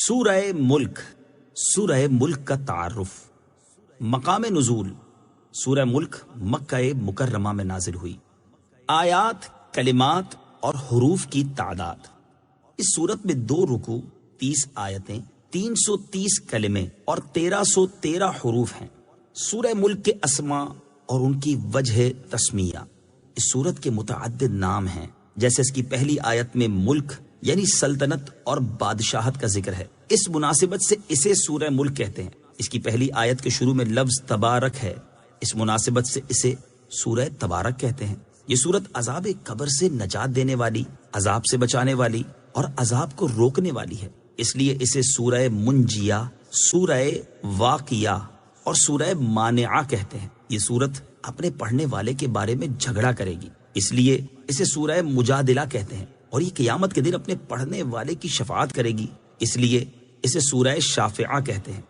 سورہ ملک، سورہ ملک کا تعارف۔ مقام نزول، سورہ ملک مکہ مکرمہ میں نازل ہوئی۔ آیات، کلمات اور حروف کی تعداد۔ اس سورت میں 2 رکوع، 30 آیتیں، 330 کلمے اور 1313 حروف ہیں۔ سورہ ملک کے اسماء اور ان کی وجہ تسمیہ۔ اس سورت کے متعدد نام ہیں، جیسے اس کی پہلی آیت میں ملک یعنی سلطنت اور بادشاہت کا ذکر ہے، اس مناسبت سے اسے سورہ ملک کہتے ہیں۔ اس کی پہلی آیت کے شروع میں لفظ تبارک ہے، اس مناسبت سے اسے سورہ تبارک کہتے ہیں۔ یہ سورت عذاب قبر سے نجات دینے والی، عذاب سے بچانے والی اور عذاب کو روکنے والی ہے، اس لیے اسے سورہ منجیہ، سورہ واقعہ اور سورہ مانعہ کہتے ہیں۔ یہ سورت اپنے پڑھنے والے کے بارے میں جھگڑا کرے گی، اس لیے اسے سورہ مجادلہ کہتے ہیں، اور یہ قیامت کے دن اپنے پڑھنے والے کی شفاعت کرے گی، اس لیے اسے سورہ شافعہ کہتے ہیں۔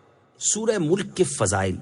سورہ ملک کے فضائل۔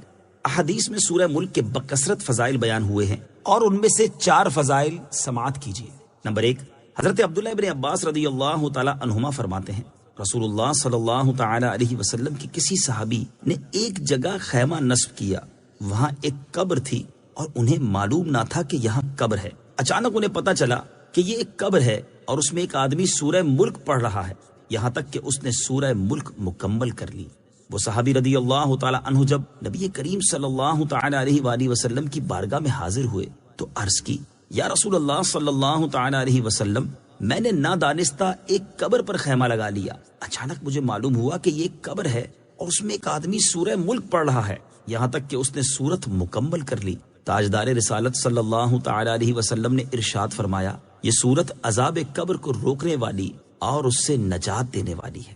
احادیث میں سورہ ملک کے بکثرت فضائل بیان ہوئے ہیں، اور ان میں سے 4 فضائل سماعت کیجیے۔ نمبر 1، حضرت عبداللہ ابن عباس رضی اللہ تعالی عنہما فرماتے ہیں، رسول اللہ صلی اللہ تعالی علیہ وسلم کی کسی صحابی نے ایک جگہ خیمہ نصب کیا، وہاں ایک قبر تھی اور انہیں معلوم نہ تھا کہ یہاں قبر ہے۔ اچانک انہیں پتہ چلا کہ یہ ایک قبر ہے اور اس میں ایک آدمی سورہ ملک پڑھ رہا ہے، یہاں تک کہ اس نے سورہ ملک مکمل کر لی۔ وہ صحابی رضی اللہ تعالی عنہ جب نبی کریم صلی اللہ تعالی علیہ وآلہ وسلم کی بارگاہ میں حاضر ہوئے تو عرض کی، یا رسول اللہ صلی اللہ تعالی علیہ وسلم، میں نے نادانستہ ایک قبر پر خیمہ لگا لیا، اچانک مجھے معلوم ہوا کہ یہ ایک قبر ہے اور اس میں ایک آدمی سورہ ملک پڑھ رہا ہے، یہاں تک کہ اس نے سورت مکمل کر لی۔ تاجدار رسالت صلی اللہ تعالی علیہ وسلم نے ارشاد فرمایا، یہ سورت عذاب قبر کو روکنے والی اور اس سے نجات دینے والی ہے۔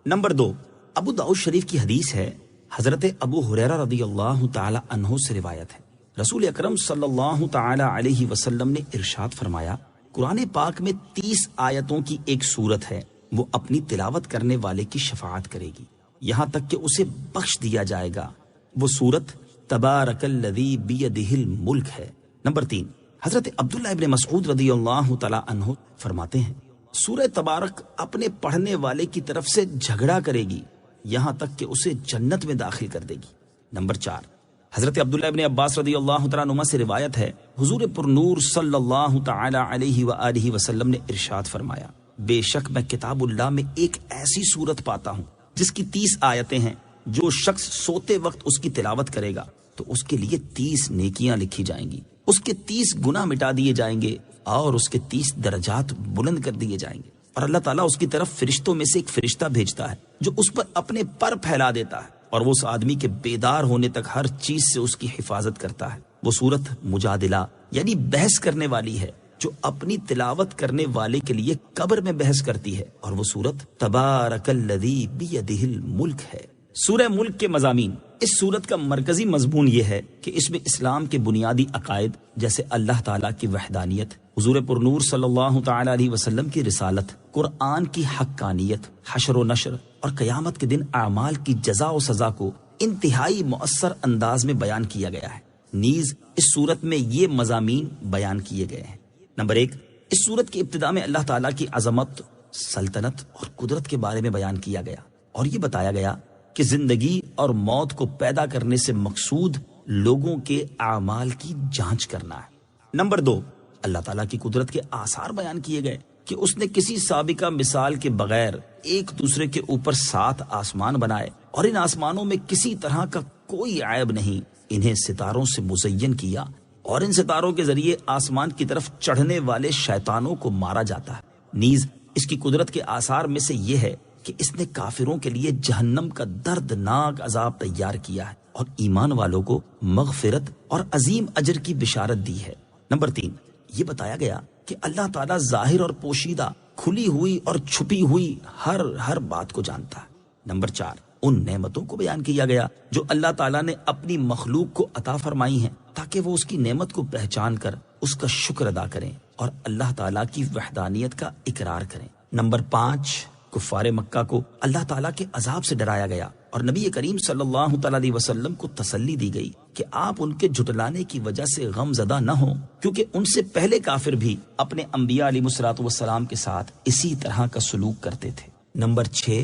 نمبر 2، ابو داؤد شریف کی حدیث ہے، حضرت ابو ہریرہ رضی اللہ تعالی عنہ سے روایت ہے، رسول اکرم صلی اللہ تعالی علیہ وسلم نے ارشاد فرمایا، قرآن پاک میں 30 آیتوں کی ایک سورت ہے، وہ اپنی تلاوت کرنے والے کی شفاعت کرے گی یہاں تک کہ اسے بخش دیا جائے گا۔ وہ سورت تبارک الذی بیدہ الملک ہے۔ نمبر 3، حضرت عبداللہ ابن مسعود رضی اللہ تعالی عنہ فرماتے ہیں، سورہ تبارک اپنے پڑھنے والے کی طرف سے جھگڑا کرے گی یہاں تک کہ اسے جنت میں داخل کر دے گی۔ نمبر 4، حضرت عبداللہ ابن عباس رضی اللہ تعالی عنہما سے روایت ہے، حضور پرنور صلی اللہ تعالی علیہ وآلہ وسلم نے ارشاد فرمایا، بے شک میں کتاب اللہ میں ایک ایسی سورت پاتا ہوں جس کی 30 آیتیں ہیں، جو شخص سوتے وقت اس کی تلاوت کرے گا تو اس کے لیے 30 نیکیاں لکھی جائیں گی، اس کے 30 گناہ مٹا دیے جائیں گے اور اس کے 30 درجات بلند کر دیے جائیں گے، اور اللہ تعالیٰ اس کی طرف فرشتوں میں سے ایک فرشتہ بھیجتا ہے جو اس پر اپنے پر پھیلا دیتا ہے، اور وہ اس آدمی کے بیدار ہونے تک ہر چیز سے اس کی حفاظت کرتا ہے۔ وہ سورت مجادلہ یعنی بحث کرنے والی ہے، جو اپنی تلاوت کرنے والے کے لیے قبر میں بحث کرتی ہے، اور وہ سورت تبارک الذی بیدہ الملک ہے۔ سورہ ملک کے مضامین۔ اس سورت کا مرکزی مضمون یہ ہے کہ اس میں اسلام کے بنیادی عقائد جیسے اللہ تعالیٰ کی وحدانیت، حضور پرنور صلی اللہ تعالی علیہ وسلم کی رسالت، قرآن کی حقانیت، حشر و نشر اور قیامت کے دن اعمال کی جزا و سزا کو انتہائی مؤثر انداز میں بیان کیا گیا ہے۔ نیز اس سورت میں یہ مضامین بیان کیے گئے ہیں۔ نمبر 1، اس سورت کی ابتدا میں اللہ تعالیٰ کی عظمت، سلطنت اور قدرت کے بارے میں بیان کیا گیا، اور یہ بتایا گیا کہ زندگی اور موت کو پیدا کرنے سے مقصود لوگوں کے اعمال کی جانچ کرنا ہے۔ نمبر 2، اللہ تعالیٰ کی قدرت کے آثار بیان کیے گئے کہ اس نے کسی سابقہ مثال کے بغیر ایک دوسرے کے اوپر 7 آسمان بنائے، اور ان آسمانوں میں کسی طرح کا کوئی عیب نہیں، انہیں ستاروں سے مزین کیا، اور ان ستاروں کے ذریعے آسمان کی طرف چڑھنے والے شیطانوں کو مارا جاتا ہے۔ نیز اس کی قدرت کے آثار میں سے یہ ہے کہ اس نے کافروں کے لیے جہنم کا دردناک عذاب تیار کیا ہے، اور ایمان والوں کو مغفرت اور عظیم اجر کی بشارت دی ہے۔ نمبر 3، یہ بتایا گیا کہ اللہ تعالیٰ ظاہر اور پوشیدہ، کھلی ہوئی اور چھپی ہوئی ہر بات کو جانتا ہے۔ نمبر 4، ان نعمتوں کو بیان کیا گیا جو اللہ تعالیٰ نے اپنی مخلوق کو عطا فرمائی ہیں، تاکہ وہ اس کی نعمت کو پہچان کر اس کا شکر ادا کریں اور اللہ تعالیٰ کی وحدانیت کا اقرار کریں۔ نمبر 5، کفار مکہ کو اللہ تعالیٰ کے عذاب سے ڈرایا گیا، اور نبی کریم صلی اللہ تعالی علیہ وسلم کو تسلی دی گئی کہ آپ ان کے جھٹلانے کی وجہ سے غم زدہ نہ ہوں، کیونکہ ان سے پہلے کافر بھی اپنے انبیاء علیہ الصلوۃ والسلام کے ساتھ اسی طرح کا سلوک کرتے تھے۔ نمبر 6،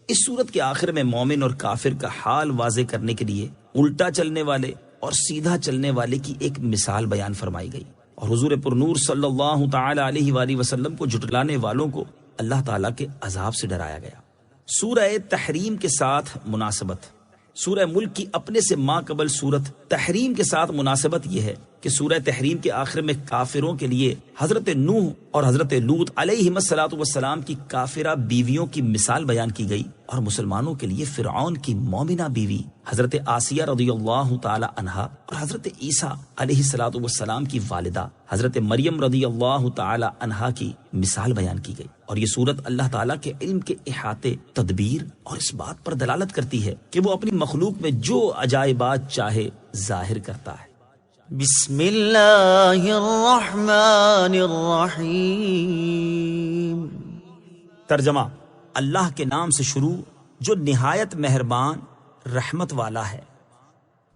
اس سورت کے آخر میں مومن اور کافر کا حال واضح کرنے کے لیے الٹا چلنے والے اور سیدھا چلنے والے کی ایک مثال بیان فرمائی گئی، اور حضور پرنور صلی اللہ تعالی علیہ وآلہ وسلم کو جھٹلانے والوں کو اللہ تعالیٰ کے عذاب سے ڈرایا گیا۔ سورہ تحریم کے ساتھ مناسبت۔ سورہ ملک کی اپنے سے ماں قبل سورت تحریم کے ساتھ مناسبت یہ ہے کہ سورہ تحریم کے آخر میں کافروں کے لیے حضرت نوح اور حضرت لوط علیہ السلام کی کافرہ بیویوں کی مثال بیان کی گئی، اور مسلمانوں کے لیے فرعون کی مومنہ بیوی حضرت آسیہ رضی اللہ تعالی عنہا اور حضرت عیسیٰ علیہ السلام کی والدہ حضرت مریم رضی اللہ تعالی عنہا کی مثال بیان کی گئی۔ اور یہ سورت اللہ تعالیٰ کے علم کے احاطے، تدبیر اور اس بات پر دلالت کرتی ہے کہ وہ اپنی مخلوق میں جو عجائبات چاہے ظاہر کرتا ہے۔ بسم اللہ الرحمن الرحیم۔ ترجمہ: اللہ کے نام سے شروع جو نہایت مہربان رحمت والا ہے۔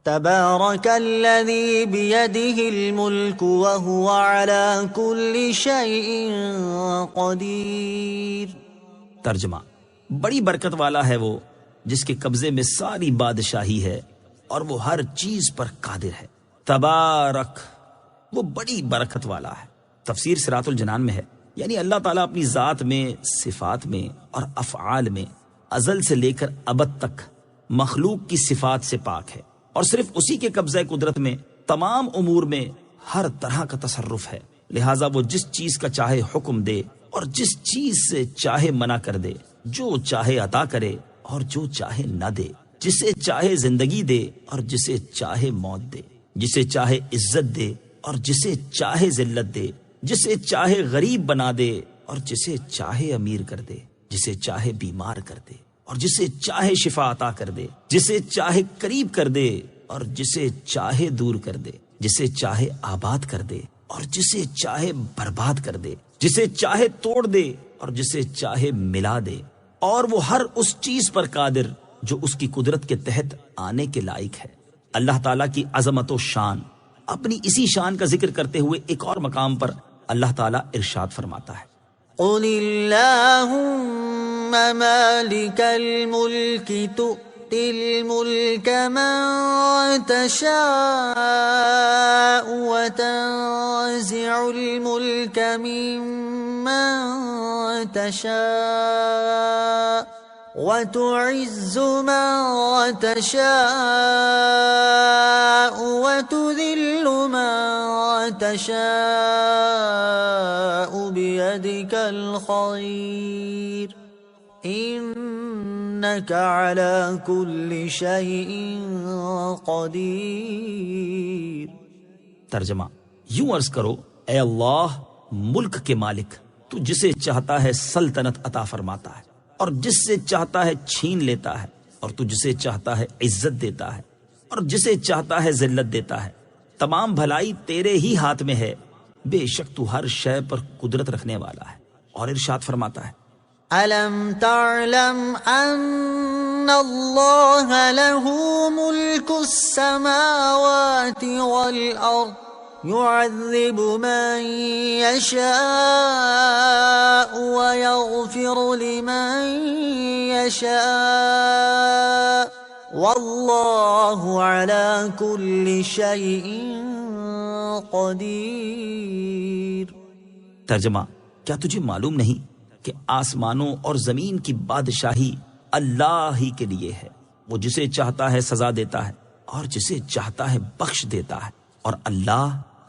تبارک الذی بیدہ الملک وہو علی کل شیء قدیر۔ ترجمہ: بڑی برکت والا ہے وہ جس کے قبضے میں ساری بادشاہی ہے اور وہ ہر چیز پر قادر ہے۔ تبارک، وہ بڑی برکت والا ہے۔ تفسیر صراط الجنان میں ہے، یعنی اللہ تعالیٰ اپنی ذات میں، صفات میں اور افعال میں ازل سے لے کر ابد تک مخلوق کی صفات سے پاک ہے، اور صرف اسی کے قبضہ قدرت میں تمام امور میں ہر طرح کا تصرف ہے، لہٰذا وہ جس چیز کا چاہے حکم دے اور جس چیز سے چاہے منع کر دے، جو چاہے عطا کرے اور جو چاہے نہ دے، جسے چاہے زندگی دے اور جسے چاہے موت دے، جسے چاہے عزت دے اور جسے چاہے ذلت دے، جسے چاہے غریب بنا دے اور جسے چاہے امیر کر دے، جسے چاہے بیمار کر دے اور جسے چاہے شفا عطا کر دے، جسے چاہے قریب کر دے اور جسے چاہے دور کر دے، جسے چاہے آباد کر دے اور جسے چاہے برباد کر دے، جسے چاہے توڑ دے اور جسے چاہے ملا دے، اور وہ ہر اس چیز پر قادر جو اس کی قدرت کے تحت آنے کے لائق ہے۔ اللہ تعالیٰ کی عظمت و شان، اپنی اسی شان کا ذکر کرتے ہوئے ایک اور مقام پر اللہ تعالیٰ ارشاد فرماتا ہے: قل اللہم مالک الملک تؤتی الملک من تشاء وتنزع الملک ممن تشاء وتعز من تشاء وتذل من تشاء بيدك الخير إنك على كل شيء قدير۔ ترجمہ: یوں عرض کرو، اے اللہ ملک کے مالک، تو جسے چاہتا ہے سلطنت عطا فرماتا ہے اور جس سے چاہتا ہے چھین لیتا ہے، اور تو جسے چاہتا ہے عزت دیتا ہے اور جسے چاہتا ہے ذلت دیتا ہے۔ تمام بھلائی تیرے ہی ہاتھ میں ہے، بے شک تو ہر شے پر قدرت رکھنے والا ہے۔ اور ارشاد فرماتا ہے: أَلَمْ تَعْلَمْ أَنَّ اللَّهَ لَهُ مُلْكُ السَّمَاوَاتِ وَالْأَرْضِ يُعَذِّبُ مَن يَشَاءُ وَيَغْفِرُ لِمَن يَشَاءُ وَاللَّهُ عَلَى كُلِّ شَيْءٍ قَدِيرٌ۔ ترجمہ: کیا تجھے معلوم نہیں کہ آسمانوں اور زمین کی بادشاہی اللہ ہی کے لیے ہے؟ وہ جسے چاہتا ہے سزا دیتا ہے اور جسے چاہتا ہے بخش دیتا ہے، اور اللہ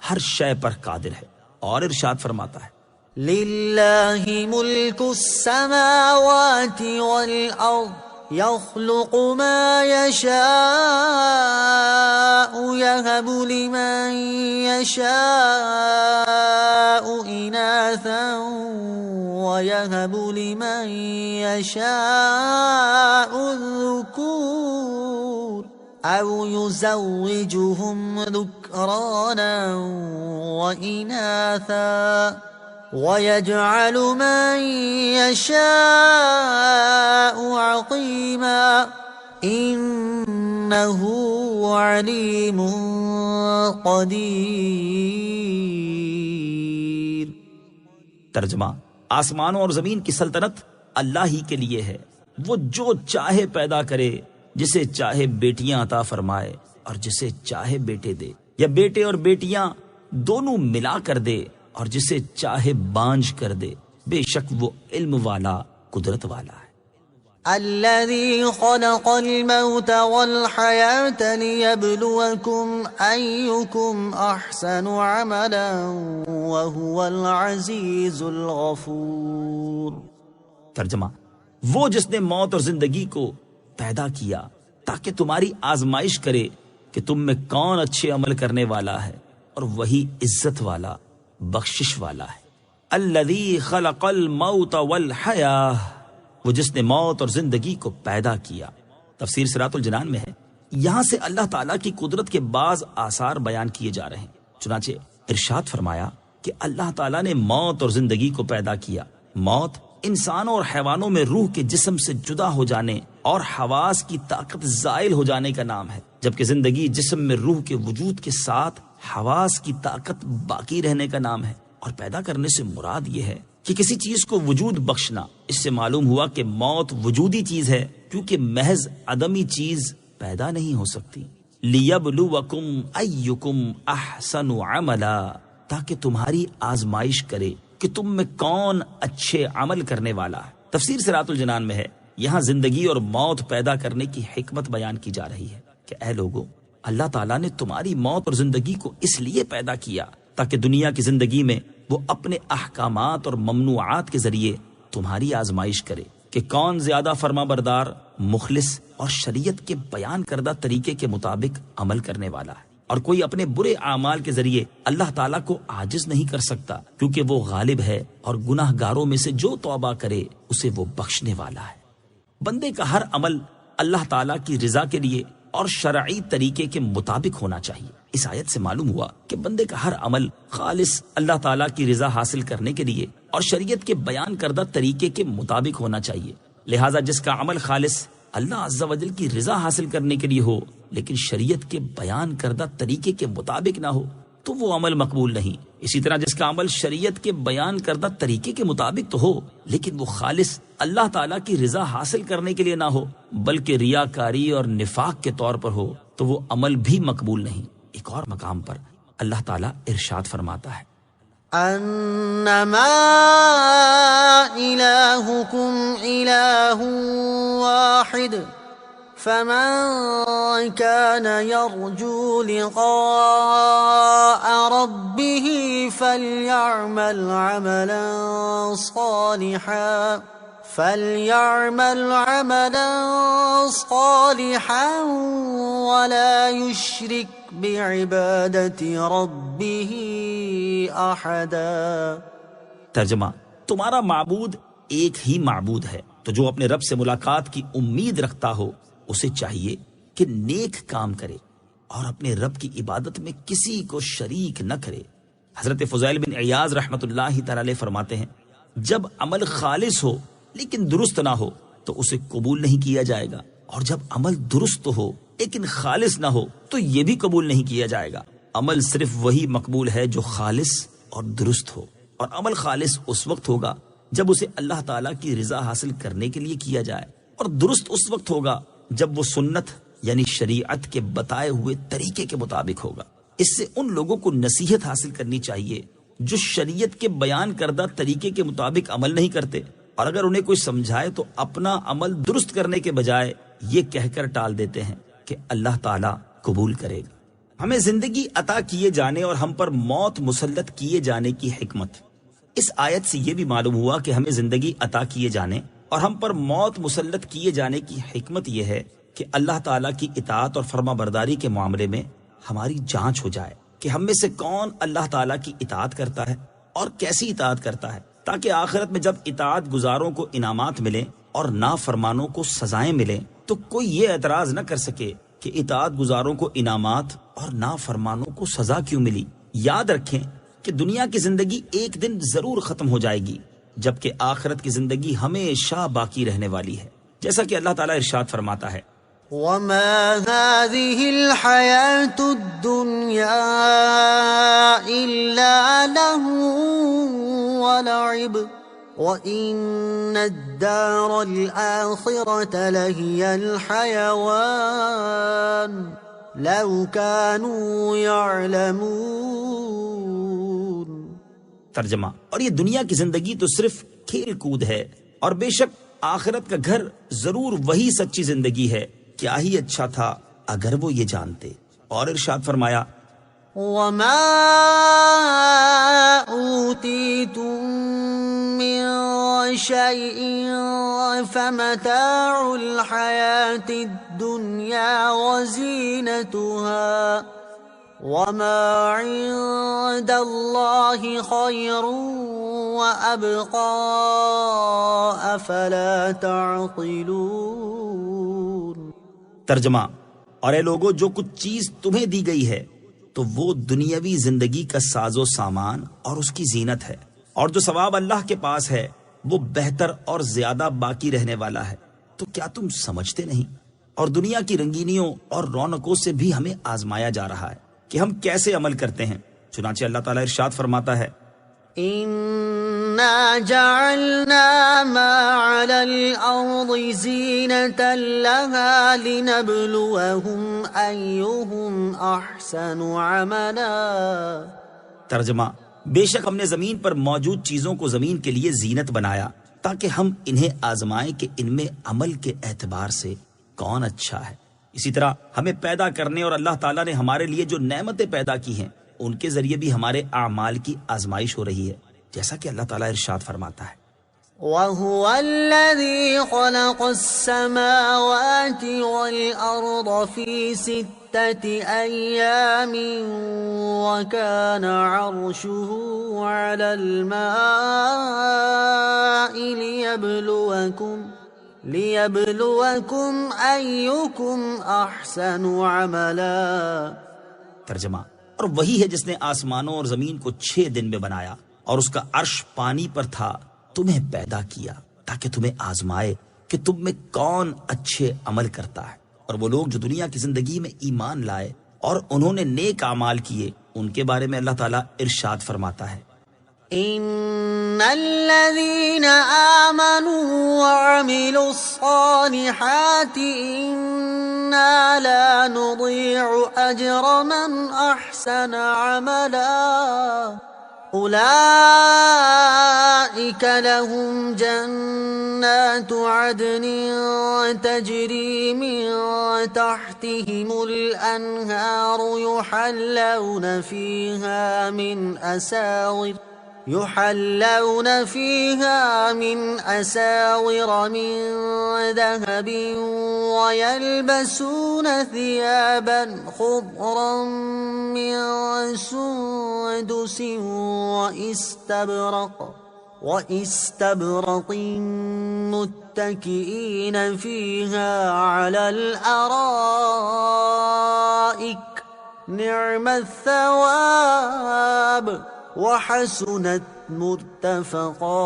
ہر شے پر قادر ہے۔ اور ارشاد فرماتا ہے: لِلَّهِ مُلْكُ السَّمَاوَاتِ وَالْأَرْضِ يَخْلُقُ مَا يَشَاءُ يَهَبُ لِمَن يَشَاءُ إِنَاثًا وَيَهَبُ لِمَن يَشَاءُ الذُّكُورَ أَوْ يُزَوِّجُهُمْ ذُكْرَانًا وَإِنَاثًا وَيَجْعَلُ مَن يَشَاءُ عَقِيمًا إِنَّهُ عَلِيمٌ قدیر۔ ترجمہ: آسمانوں اور زمین کی سلطنت اللہ ہی کے لیے ہے، وہ جو چاہے پیدا کرے، جسے چاہے بیٹیاں عطا فرمائے اور جسے چاہے بیٹے دے، یا بیٹے اور بیٹیاں دونوں ملا کر دے اور جسے چاہے بانجھ کر دے، بے شک وہ علم والا، قدرت والا ہے۔ الذي خلق الموت والحياة ليبلوكم أيكم أحسن عملا وهو العزيز الغفور۔ ترجمہ، وہ جس نے موت اور زندگی کو پیدا کیا تاکہ تمہاری آزمائش کرے کہ تم میں کون اچھے عمل کرنے والا ہے، اور وہی عزت والا، بخشش والا ہے۔ الذی خلق الموت والحیاہ، وہ جس نے موت اور زندگی کو پیدا کیا۔ تفسیر صراط الجنان میں ہے، یہاں سے اللہ تعالیٰ کی قدرت کے بعض آثار بیان کیے جا رہے ہیں۔ چنانچہ ارشاد فرمایا کہ اللہ تعالیٰ نے موت اور زندگی کو پیدا کیا۔ موت انسانوں اور حیوانوں میں روح کے جسم سے جدا ہو جانے اور حواس کی طاقت زائل ہو جانے کا نام ہے، جبکہ زندگی جسم میں روح کے وجود کے ساتھ حواس کی طاقت باقی رہنے کا نام ہے۔ اور پیدا کرنے سے مراد یہ ہے کہ کسی چیز کو وجود بخشنا۔ اس سے معلوم ہوا کہ موت وجودی چیز ہے، کیونکہ محض عدمی چیز پیدا نہیں ہو سکتی۔ لِيَبْلُوَكُمْ أَيُّكُمْ أَحْسَنُ عَمَلًا، تاکہ تمہاری آزمائش کرے کہ تم میں کون اچھے عمل کرنے والا ہے۔ تفسیر صراط الجنان میں ہے، یہاں زندگی اور موت پیدا کرنے کی حکمت بیان کی جا رہی ہے کہ اے لوگو، اللہ تعالیٰ نے تمہاری موت اور زندگی کو اس لیے پیدا کیا تاکہ دنیا کی زندگی میں وہ اپنے احکامات اور ممنوعات کے ذریعے تمہاری آزمائش کرے کہ کون زیادہ فرما بردار، مخلص اور شریعت کے بیان کردہ طریقے کے مطابق عمل کرنے والا ہے۔ اور کوئی اپنے برے اعمال کے ذریعے اللہ تعالیٰ کو عاجز نہیں کر سکتا، کیونکہ وہ غالب ہے اور گناہ گاروں میں سے جو توبہ کرے اسے وہ بخشنے والا ہے۔ بندے کا ہر عمل اللہ تعالیٰ کی رضا کے لیے اور شرعی طریقے کے مطابق ہونا چاہیے۔ اس آیت سے معلوم ہوا کہ بندے کا ہر عمل خالص اللہ تعالیٰ کی رضا حاصل کرنے کے لیے اور شریعت کے بیان کردہ طریقے کے مطابق ہونا چاہیے۔ لہٰذا جس کا عمل خالص اللہ عز و جل کی رضا حاصل کرنے کے لیے ہو لیکن شریعت کے بیان کردہ طریقے کے مطابق نہ ہو تو وہ عمل مقبول نہیں۔ اسی طرح جس کا عمل شریعت کے بیان کردہ طریقے کے مطابق تو ہو لیکن وہ خالص اللہ تعالیٰ کی رضا حاصل کرنے کے لیے نہ ہو بلکہ ریاکاری اور نفاق کے طور پر ہو تو وہ عمل بھی مقبول نہیں۔ ایک اور مقام پر اللہ تعالیٰ ارشاد فرماتا ہے، انما الہکم الہ واحد فمن كان يرجو لقاء ربه فليعمل عملا صالحا ولا يشرك بعبادت ربه احدا۔ ترجمہ، تمہارا معبود ایک ہی معبود ہے، تو جو اپنے رب سے ملاقات کی امید رکھتا ہو اسے چاہیے کہ نیک کام کرے اور اپنے رب کی عبادت میں کسی کو شریک نہ کرے۔ حضرت فضیل بن عیاض رحمت اللہ تعالی علیہ فرماتے ہیں، جب عمل خالص ہو لیکن درست نہ ہو تو اسے قبول نہیں کیا جائے گا، اور جب عمل درست ہو لیکن خالص نہ ہو تو یہ بھی قبول نہیں کیا جائے گا۔ عمل صرف وہی مقبول ہے جو خالص اور درست ہو، اور عمل خالص اس وقت ہوگا جب اسے اللہ تعالیٰ کی رضا حاصل کرنے کے لیے کیا جائے، اور درست اس وقت ہوگا جب وہ سنت یعنی شریعت کے بتائے ہوئے طریقے کے مطابق ہوگا۔ اس سے ان لوگوں کو نصیحت حاصل کرنی چاہیے جو شریعت کے بیان کردہ طریقے کے مطابق عمل نہیں کرتے، اور اگر انہیں کوئی سمجھائے تو اپنا عمل درست کرنے کے بجائے یہ کہہ کر ٹال دیتے ہیں کہ اللہ تعالیٰ قبول کرے گا۔ ہمیں زندگی عطا کیے جانے اور ہم پر موت مسلط کیے جانے کی حکمت۔ اس آیت سے یہ بھی معلوم ہوا کہ ہمیں زندگی عطا کیے جانے اور ہم پر موت مسلط کیے جانے کی حکمت یہ ہے کہ اللہ تعالیٰ کی اطاعت اور فرما برداری کے معاملے میں ہماری جانچ ہو جائے کہ ہم میں سے کون اللہ تعالیٰ کی اطاعت کرتا ہے اور کیسی اطاعت کرتا ہے، تاکہ آخرت میں جب اطاعت گزاروں کو انعامات ملیں اور نافرمانوں کو سزائیں ملیں تو کوئی یہ اعتراض نہ کر سکے کہ اطاعت گزاروں کو انعامات اور نافرمانوں کو سزا کیوں ملی۔ یاد رکھیں کہ دنیا کی زندگی ایک دن ضرور ختم ہو جائے گی، جبکہ آخرت کی زندگی ہمیشہ باقی رہنے والی ہے، جیسا کہ اللہ تعالیٰ ارشاد فرماتا ہے، وما هذه الحياة الدنيا إلا لهو ولعب وَإِنَّ الدَّارَ الْآخِرَةَ لَهِيَ الْحَيَوَانُ لَوْ كَانُوا يَعْلَمُونَ۔ ترجمہ، اور یہ دنیا کی زندگی تو صرف کھیل کود ہے، اور بے شک آخرت کا گھر ضرور وہی سچی زندگی ہے، کیا ہی اچھا تھا اگر وہ یہ جانتے۔ اور ارشاد فرمایا، وَمَا أُوتِيتُم مِّن شَيْءٍ فَمَتَاعُ الْحَيَاةِ الدُّنْيَا وَزِينَتُهَا وَمَا عِندَ اللَّهِ خَيْرٌ وَأَبْقَىٰ أَفَلَا تَعْقِلُونَ۔ ترجمہ، اور اے لوگو، جو کچھ چیز تمہیں دی گئی ہے تو وہ دنیاوی زندگی کا ساز و سامان اور اس کی زینت ہے، اور جو ثواب اللہ کے پاس ہے وہ بہتر اور زیادہ باقی رہنے والا ہے، تو کیا تم سمجھتے نہیں؟ اور دنیا کی رنگینیوں اور رونقوں سے بھی ہمیں آزمایا جا رہا ہے کہ ہم کیسے عمل کرتے ہیں۔ چنانچہ اللہ تعالیٰ ارشاد فرماتا ہے، إِنَّا جَعَلْنَا مَا عَلَى الْأَرْضِ زِينَةً لَهَا لِنَبْلُوَهُمْ أَيُّهُمْ أَحْسَنُ عَمَلًا۔ ترجمہ، بے شک ہم نے زمین پر موجود چیزوں کو زمین کے لیے زینت بنایا تاکہ ہم انہیں آزمائیں کہ ان میں عمل کے اعتبار سے کون اچھا ہے۔ اسی طرح ہمیں پیدا کرنے اور اللہ تعالیٰ نے ہمارے لیے جو نعمتیں پیدا کی ہیں ان کے ذریعے بھی ہمارے اعمال کی آزمائش ہو رہی ہے، جیسا کہ اللہ تعالیٰ ارشاد فرماتا ہے، وَهُوَ الَّذِي خَلَقَ السَّمَاوَاتِ وَالْأَرْضَ فِي سِتَّةِ أَيَّامٍ وَكَانَ عَرْشُهُ عَلَى الْمَاءِ لِيَبْلُوَكُمْ أَيُّكُمْ أَحْسَنُ عَمَلًا۔ ترجمہ، اور وہی ہے جس نے آسمانوں اور زمین کو 6 دن میں بنایا اور اس کا عرش پانی پر تھا، تمہیں پیدا کیا تاکہ تمہیں آزمائے کہ تم میں کون اچھے عمل کرتا ہے۔ اور وہ لوگ جو دنیا کی زندگی میں ایمان لائے اور انہوں نے نیک اعمال کیے، ان کے بارے میں اللہ تعالیٰ ارشاد فرماتا ہے، إِنَّ الَّذِينَ آمَنُوا وَعَمِلُوا الصَّالِحَاتِ إِنَّا لَا نُضِيعُ أَجْرَ مَنْ أَحْسَنَ عَمَلًا أُولَئِكَ لَهُمْ جَنَّاتُ عَدْنٍ تَجْرِي مِنْ تَحْتِهِمُ الْأَنْهَارُ يحلون فيها من أساور من ذهب ويلبسون ثيابا خضرا من سندس وإستبرق متكئين فيها على الأرائك نعم الثواب وحسنت مرتفقا۔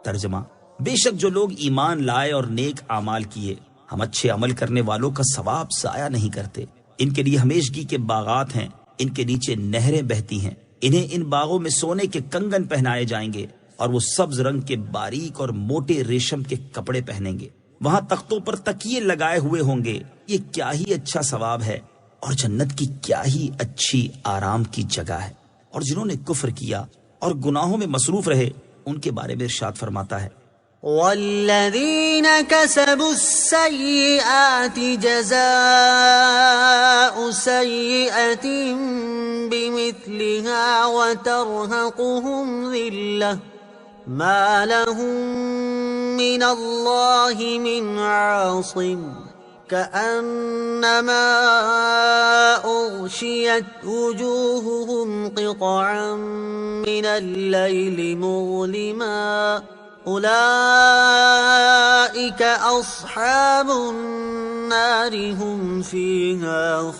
ترجمہ، بے شک جو لوگ ایمان لائے اور نیک اعمال کیے، ہم اچھے عمل کرنے والوں کا ثواب ضائع نہیں کرتے۔ ان کے لیے ہمیشگی کے باغات ہیں، ان کے نیچے نہریں بہتی ہیں، انہیں ان باغوں میں سونے کے کنگن پہنائے جائیں گے اور وہ سبز رنگ کے باریک اور موٹے ریشم کے کپڑے پہنیں گے۔ وہاں تختوں پر تکیے لگائے ہوئے ہوں گے، یہ کیا ہی اچھا ثواب ہے، اور جنت کی کیا ہی اچھی آرام کی جگہ ہے۔ اور جنہوں نے کفر کیا اور گناہوں میں مصروف رہے، ان کے بارے میں ارشاد فرماتا ہے، والذین کسبوا السیئات جزاء سیئۃ بمثلها وترهقهم ذلة ما لهم من اللہ من عاصم كأنما أغشيت وجوههم قطعا من الليل مظلما أولئك أصحاب النار هم فيها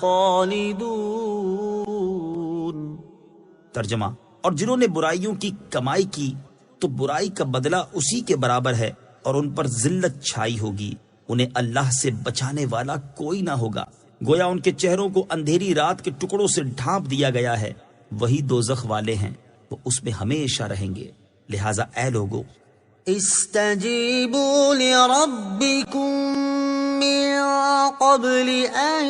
خالدون۔ ترجمہ، اور جنہوں نے برائیوں کی کمائی کی تو برائی کا بدلہ اسی کے برابر ہے اور ان پر ذلت چھائی ہوگی، انہیں اللہ سے بچانے والا کوئی نہ ہوگا، گویا ان کے چہروں کو اندھیری رات کے ٹکڑوں سے ڈھانپ دیا گیا ہے، وہی دوزخ والے ہیں، وہ اس میں ہمیشہ رہیں گے، لہٰذا اے لوگو استجیبوا لربکم من قبل ان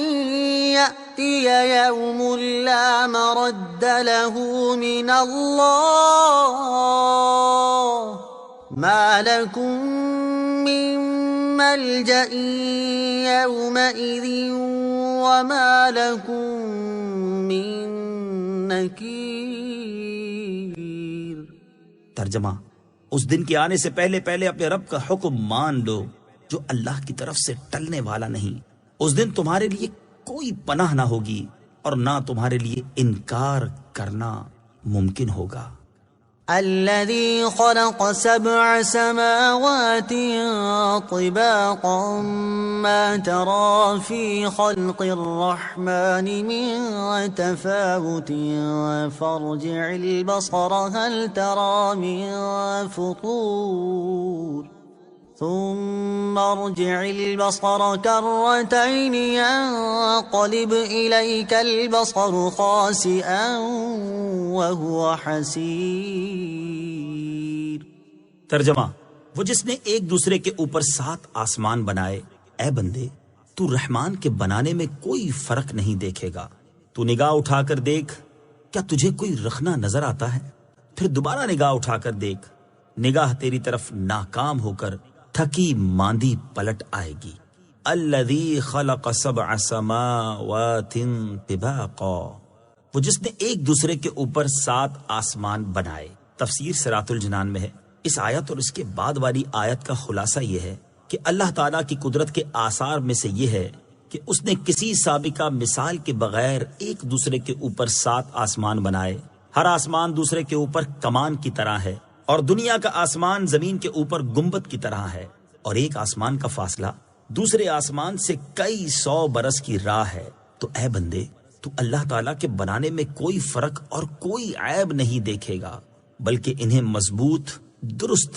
یأتی یوم لا مرد له من اللہ ما لکم من ملجأ یومئذ وما لکم من نکیر۔ ترجمہ، اس دن کے آنے سے پہلے پہلے اپنے رب کا حکم مان لو جو اللہ کی طرف سے ٹلنے والا نہیں۔ اس دن تمہارے لیے کوئی پناہ نہ ہوگی اور نہ تمہارے لیے انکار کرنا ممکن ہوگا۔ الذي خلق 7 سماوات طباقا ما ترى في خلق الرحمن من تفاوت فارجع البصر هل ترى من فطور ثم ارجع البصر كرتين ينقلب إليك البصر خاسئا وهو حسير۔ ترجمہ، وہ جس نے ایک دوسرے کے اوپر 7 آسمان بنائے، اے بندے تو رحمان کے بنانے میں کوئی فرق نہیں دیکھے گا۔ تو نگاہ اٹھا کر دیکھ، کیا تجھے کوئی رخنا نظر آتا ہے؟ پھر دوبارہ نگاہ اٹھا کر دیکھ، نگاہ تیری طرف ناکام ہو کر تھکی ماندی پلٹ آئے گی۔ الذی خلق 7 سماوات طباقا، وہ جس نے ایک دوسرے کے اوپر 7 آسمان بنائے۔ تفسیر صراط الجنان میں ہے۔ اس آیت اور اس کے بعد والی آیت کا خلاصہ یہ ہے کہ اللہ تعالیٰ کی قدرت کے آثار میں سے یہ ہے کہ اس نے کسی سابقہ مثال کے بغیر ایک دوسرے کے اوپر 7 آسمان بنائے۔ ہر آسمان دوسرے کے اوپر کمان کی طرح ہے، اور دنیا کا آسمان زمین کے اوپر گنبد کی طرح ہے، اور ایک آسمان کا فاصلہ دوسرے آسمان سے کئی 100 برس کی راہ ہے۔ تو اے بندے تو اللہ تعالیٰ کے بنانے میں کوئی فرق اور کوئی عیب نہیں دیکھے گا، بلکہ انہیں مضبوط، درست،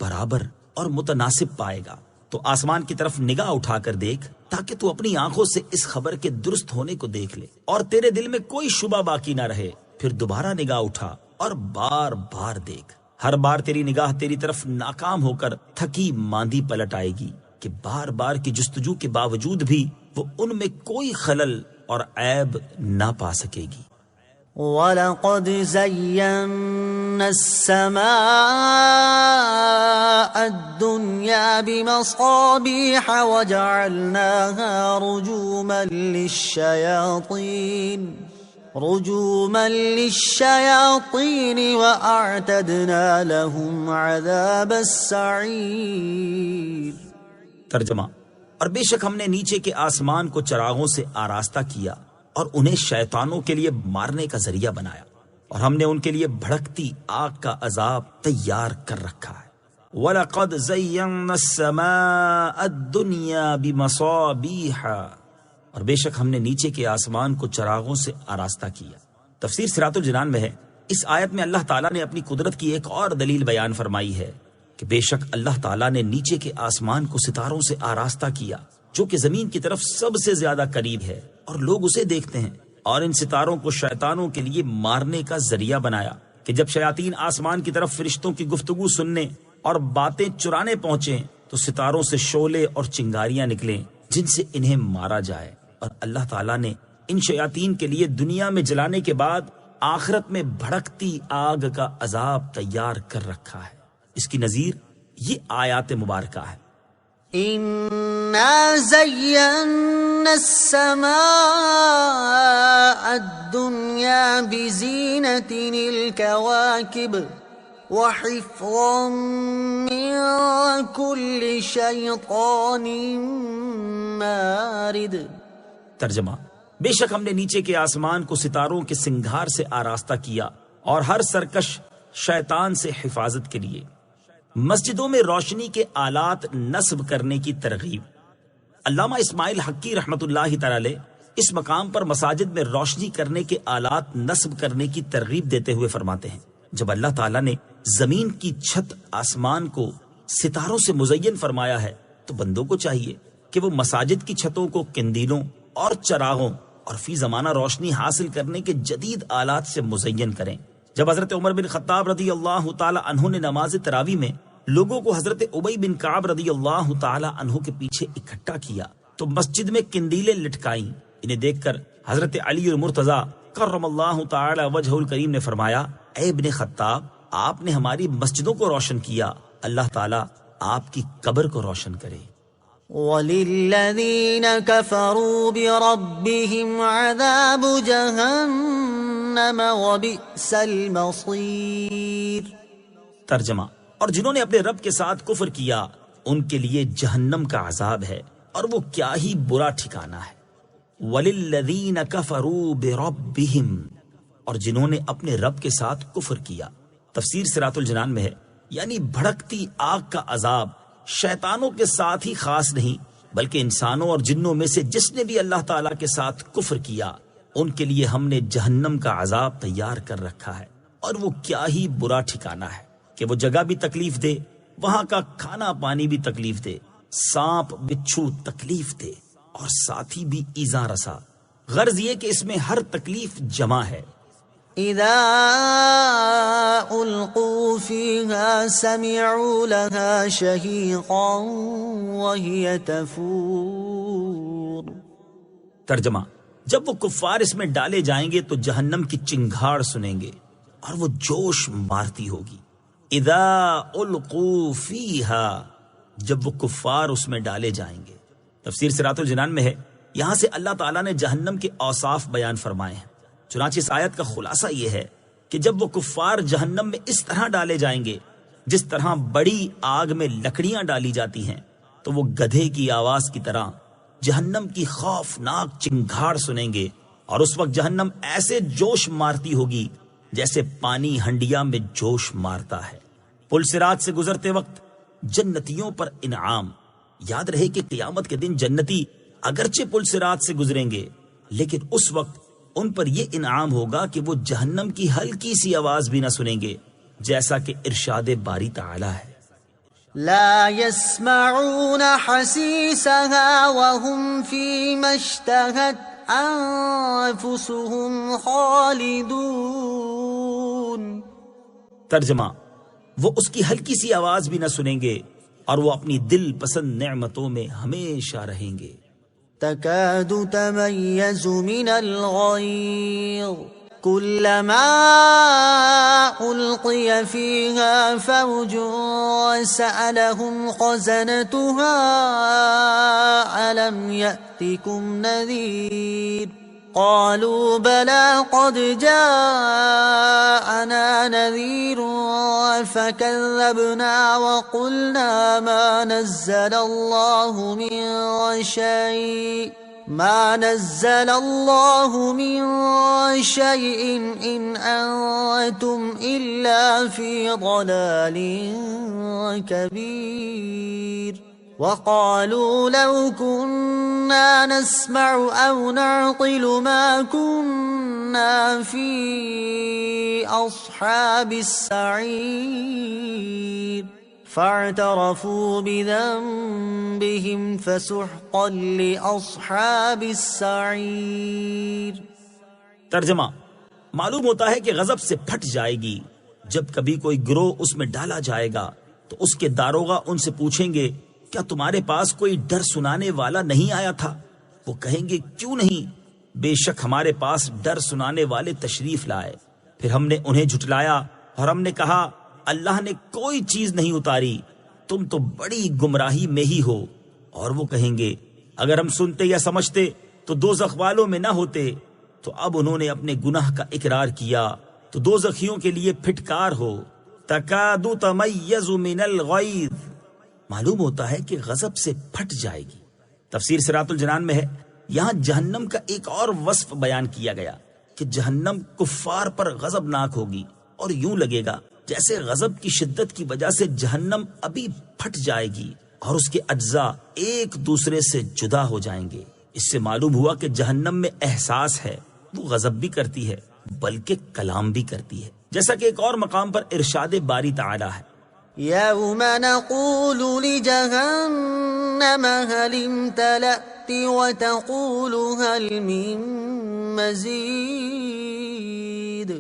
برابر اور متناسب پائے گا۔ تو آسمان کی طرف نگاہ اٹھا کر دیکھ تاکہ تو اپنی آنکھوں سے اس خبر کے درست ہونے کو دیکھ لے اور تیرے دل میں کوئی شبہ باقی نہ رہے۔ پھر دوبارہ نگاہ اٹھا اور بار بار دیکھ، ہر بار تیری نگاہ تیری طرف ناکام ہو کر تھکی ماندی پلٹ آئے گی کہ بار بار کی جستجو کے باوجود بھی وہ ان میں کوئی خلل اور عیب نہ پا سکے گی۔ وَلَقَدْ زَيَّنَّا السَّمَاءَ الدُّنْيَا بِمَصَابِيحَ وَجَعَلْنَاهَا رُجُومًا لِلشَّيَاطِينِ وَأَعْتَدْنَا لَهُمْ عَذَابَ السَّعِيرِ۔ ترجمہ، اور بے شک ہم نے نیچے کے آسمان کو چراغوں سے آراستہ کیا اور انہیں شیطانوں کے لیے مارنے کا ذریعہ بنایا، اور ہم نے ان کے لیے بھڑکتی آگ کا عذاب تیار کر رکھا ہے۔ وَلَقَدْ زَيَّنَّا السَّمَاءَ الدُّنْيَا بِمَصَابِيحَ، اور بے شک ہم نے نیچے کے آسمان کو چراغوں سے آراستہ کیا۔ تفسیر صراط الجنان میں ہے۔ اس آیت میں اللہ تعالیٰ نے اپنی قدرت کی ایک اور دلیل بیان فرمائی ہے کہ بے شک اللہ تعالیٰ نے نیچے کے آسمان کو ستاروں سے آراستہ کیا، جو کہ زمین کی طرف سب سے زیادہ قریب ہے، اور لوگ اسے دیکھتے ہیں، اور ان ستاروں کو شیطانوں کے لیے مارنے کا ذریعہ بنایا کہ جب شیاطین آسمان کی طرف فرشتوں کی گفتگو سننے اور باتیں چرانے پہنچیں تو ستاروں سے شعلے اور چنگاریاں نکلیں جن سے انہیں مارا جائے۔ اور اللہ تعالیٰ نے ان شیاطین کے لیے دنیا میں جلانے کے بعد آخرت میں بھڑکتی آگ کا عذاب تیار کر رکھا ہے۔ اس کی نظیر یہ آیات مبارکہ ہے۔ إِنَّا زَيَّنَّا السَّمَاءَ الدُّنْيَا بِزِينَةٍ الْكَوَاكِبِ وَحِفْظًا مِّن كُلِّ شَيْطَانٍ مَارِدٍ۔ ترجمہ، بے شک ہم نے نیچے کے آسمان کو ستاروں کے سنگھار سے آراستہ کیا اور ہر سرکش شیطان سے حفاظت کے لیے۔ مسجدوں میں روشنی کے آلات نصب کرنے کی ترغیب۔ علامہ اسماعیل حقی رحمۃ اللہ تعالی اس مقام پر مساجد میں روشنی کرنے کے آلات نصب کرنے کی ترغیب دیتے ہوئے فرماتے ہیں، جب اللہ تعالیٰ نے زمین کی چھت آسمان کو ستاروں سے مزین فرمایا ہے تو بندوں کو چاہیے کہ وہ مساجد کی چھتوں کو کندیلوں اور چراغوں اور فی زمانہ روشنی حاصل کرنے کے جدید آلات سے مزین کریں جب حضرت عمر بن خطاب رضی اللہ تعالی عنہ نے نماز تراویح میں لوگوں کو حضرت ابی بن کعب رضی اللہ تعالی عنہ کے پیچھے اکٹھا کیا تو مسجد میں قندیلیں لٹکائیں۔ انہیں دیکھ کر حضرت علی المرتضی کرم اللہ تعالی وجہ الکریم نے فرمایا، اے ابن خطاب، آپ نے ہماری مسجدوں کو روشن کیا، اللہ تعالی آپ کی قبر کو روشن کرے۔ وَلِلَّذِينَ كَفَرُوا بِرَبِّهِمْ عَذَابُ جَهَنَّمَ وَبِئْسَ الْمَصِيرُ۔ ترجمہ، اور جنہوں نے اپنے رب کے ساتھ کفر کیا ان کے لیے جہنم کا عذاب ہے اور وہ کیا ہی برا ٹھکانہ ہے۔ وَلِلَّذِينَ كَفَرُوا بِرَبِّهِمْ، اور جنہوں نے اپنے رب کے ساتھ کفر کیا۔ تفسیر صراط الجنان میں ہے، یعنی بھڑکتی آگ کا عذاب شیطانوں کے ساتھ ہی خاص نہیں بلکہ انسانوں اور جنوں میں سے جس نے بھی اللہ تعالیٰ کے ساتھ کفر کیا ان کے لیے ہم نے جہنم کا عذاب تیار کر رکھا ہے، اور وہ کیا ہی برا ٹھکانہ ہے کہ وہ جگہ بھی تکلیف دے، وہاں کا کھانا پانی بھی تکلیف دے، سانپ بچھو تکلیف دے اور ساتھی بھی ایذا رسا۔ غرض یہ کہ اس میں ہر تکلیف جمع ہے۔ اذا القوا فيها سمعوا لها شهيقا وهي تفور۔ ترجمہ، جب وہ کفار اس میں ڈالے جائیں گے تو جہنم کی چنگھاڑ سنیں گے اور وہ جوش مارتی ہوگی۔ اذا القوا فيها، جب وہ کفار اس میں ڈالے جائیں گے۔ تفسیر صراط الجنان میں ہے، یہاں سے اللہ تعالیٰ نے جہنم کے اوصاف بیان فرمائے ہیں۔ چنانچہ اس آیت کا خلاصہ یہ ہے کہ جب وہ کفار جہنم میں اس طرح ڈالے جائیں گے جس طرح بڑی آگ میں لکڑیاں ڈالی جاتی ہیں تو وہ گدھے کی آواز کی طرح جہنم کی خوفناک چنگھاڑ سنیں گے، اور اس وقت جہنم ایسے جوش مارتی ہوگی جیسے پانی ہنڈیا میں جوش مارتا ہے۔ پل صراط سے گزرتے وقت جنتیوں پر انعام۔ یاد رہے کہ قیامت کے دن جنتی اگرچہ پل صراط سے گزریں گے لیکن اس وقت ان پر یہ انعام ہوگا کہ وہ جہنم کی ہلکی سی آواز بھی نہ سنیں گے، جیسا کہ ارشاد باری تعالی ہے، لا يسمعون حسيسها وهم فيما اشتهت أنفسهم خالدون۔ ترجمہ، وہ اس کی ہلکی سی آواز بھی نہ سنیں گے اور وہ اپنی دل پسند نعمتوں میں ہمیشہ رہیں گے۔ تكاد تميز من الغيظ كلما ألقي فيها فوج سألهم خزنتها ألم يأتكم نذير قالوا بلى قد جاءنا نذير فكذبنا وقلنا ما نزل الله من شيء إن أنتم إلا في ضلال كبير وقالوا لو كنا نسمع أو نعقل ما كنا في أصحاب السعير فاعترفوا بذنبهم فسحقا لأصحاب السعير۔ ترجمہ، معلوم ہوتا ہے کہ غضب سے پھٹ جائے گی جب کبھی کوئی گروہ اس میں ڈالا جائے گا تو اس کے داروغہ ان سے پوچھیں گے کیا تمہارے پاس کوئی ڈر سنانے والا نہیں آیا تھا؟ وہ کہیں گے کیوں نہیں، بے شک ہمارے پاس ڈر سنانے والے تشریف لائے۔ پھر ہم نے انہیں جھٹلایا اور ہم نے کہا اللہ نے کوئی چیز نہیں اتاری، تم تو بڑی گمراہی میں ہی ہو۔ اور وہ کہیں گے اگر ہم سنتے یا سمجھتے تو دوزخ والوں میں نہ ہوتے۔ تو اب انہوں نے اپنے گناہ کا اقرار کیا تو دوزخیوں کے لیے پھٹکار ہو، تکاد تمیز من الغیظ، معلوم ہوتا ہے کہ غضب سے پھٹ جائے گی۔ تفسیر صراط الجنان میں ہے، یہاں جہنم کا ایک اور وصف بیان کیا گیا کہ جہنم کفار پر غضبناک ہوگی اور یوں لگے گا جیسے غضب کی شدت کی وجہ سے جہنم ابھی پھٹ جائے گی اور اس کے اجزاء ایک دوسرے سے جدا ہو جائیں گے۔ اس سے معلوم ہوا کہ جہنم میں احساس ہے، وہ غضب بھی کرتی ہے بلکہ کلام بھی کرتی ہے، جیسا کہ ایک اور مقام پر ارشاد باری تعالی ہے، يوم نقول لجهنم هل امتلأت وتقول هل من مزید۔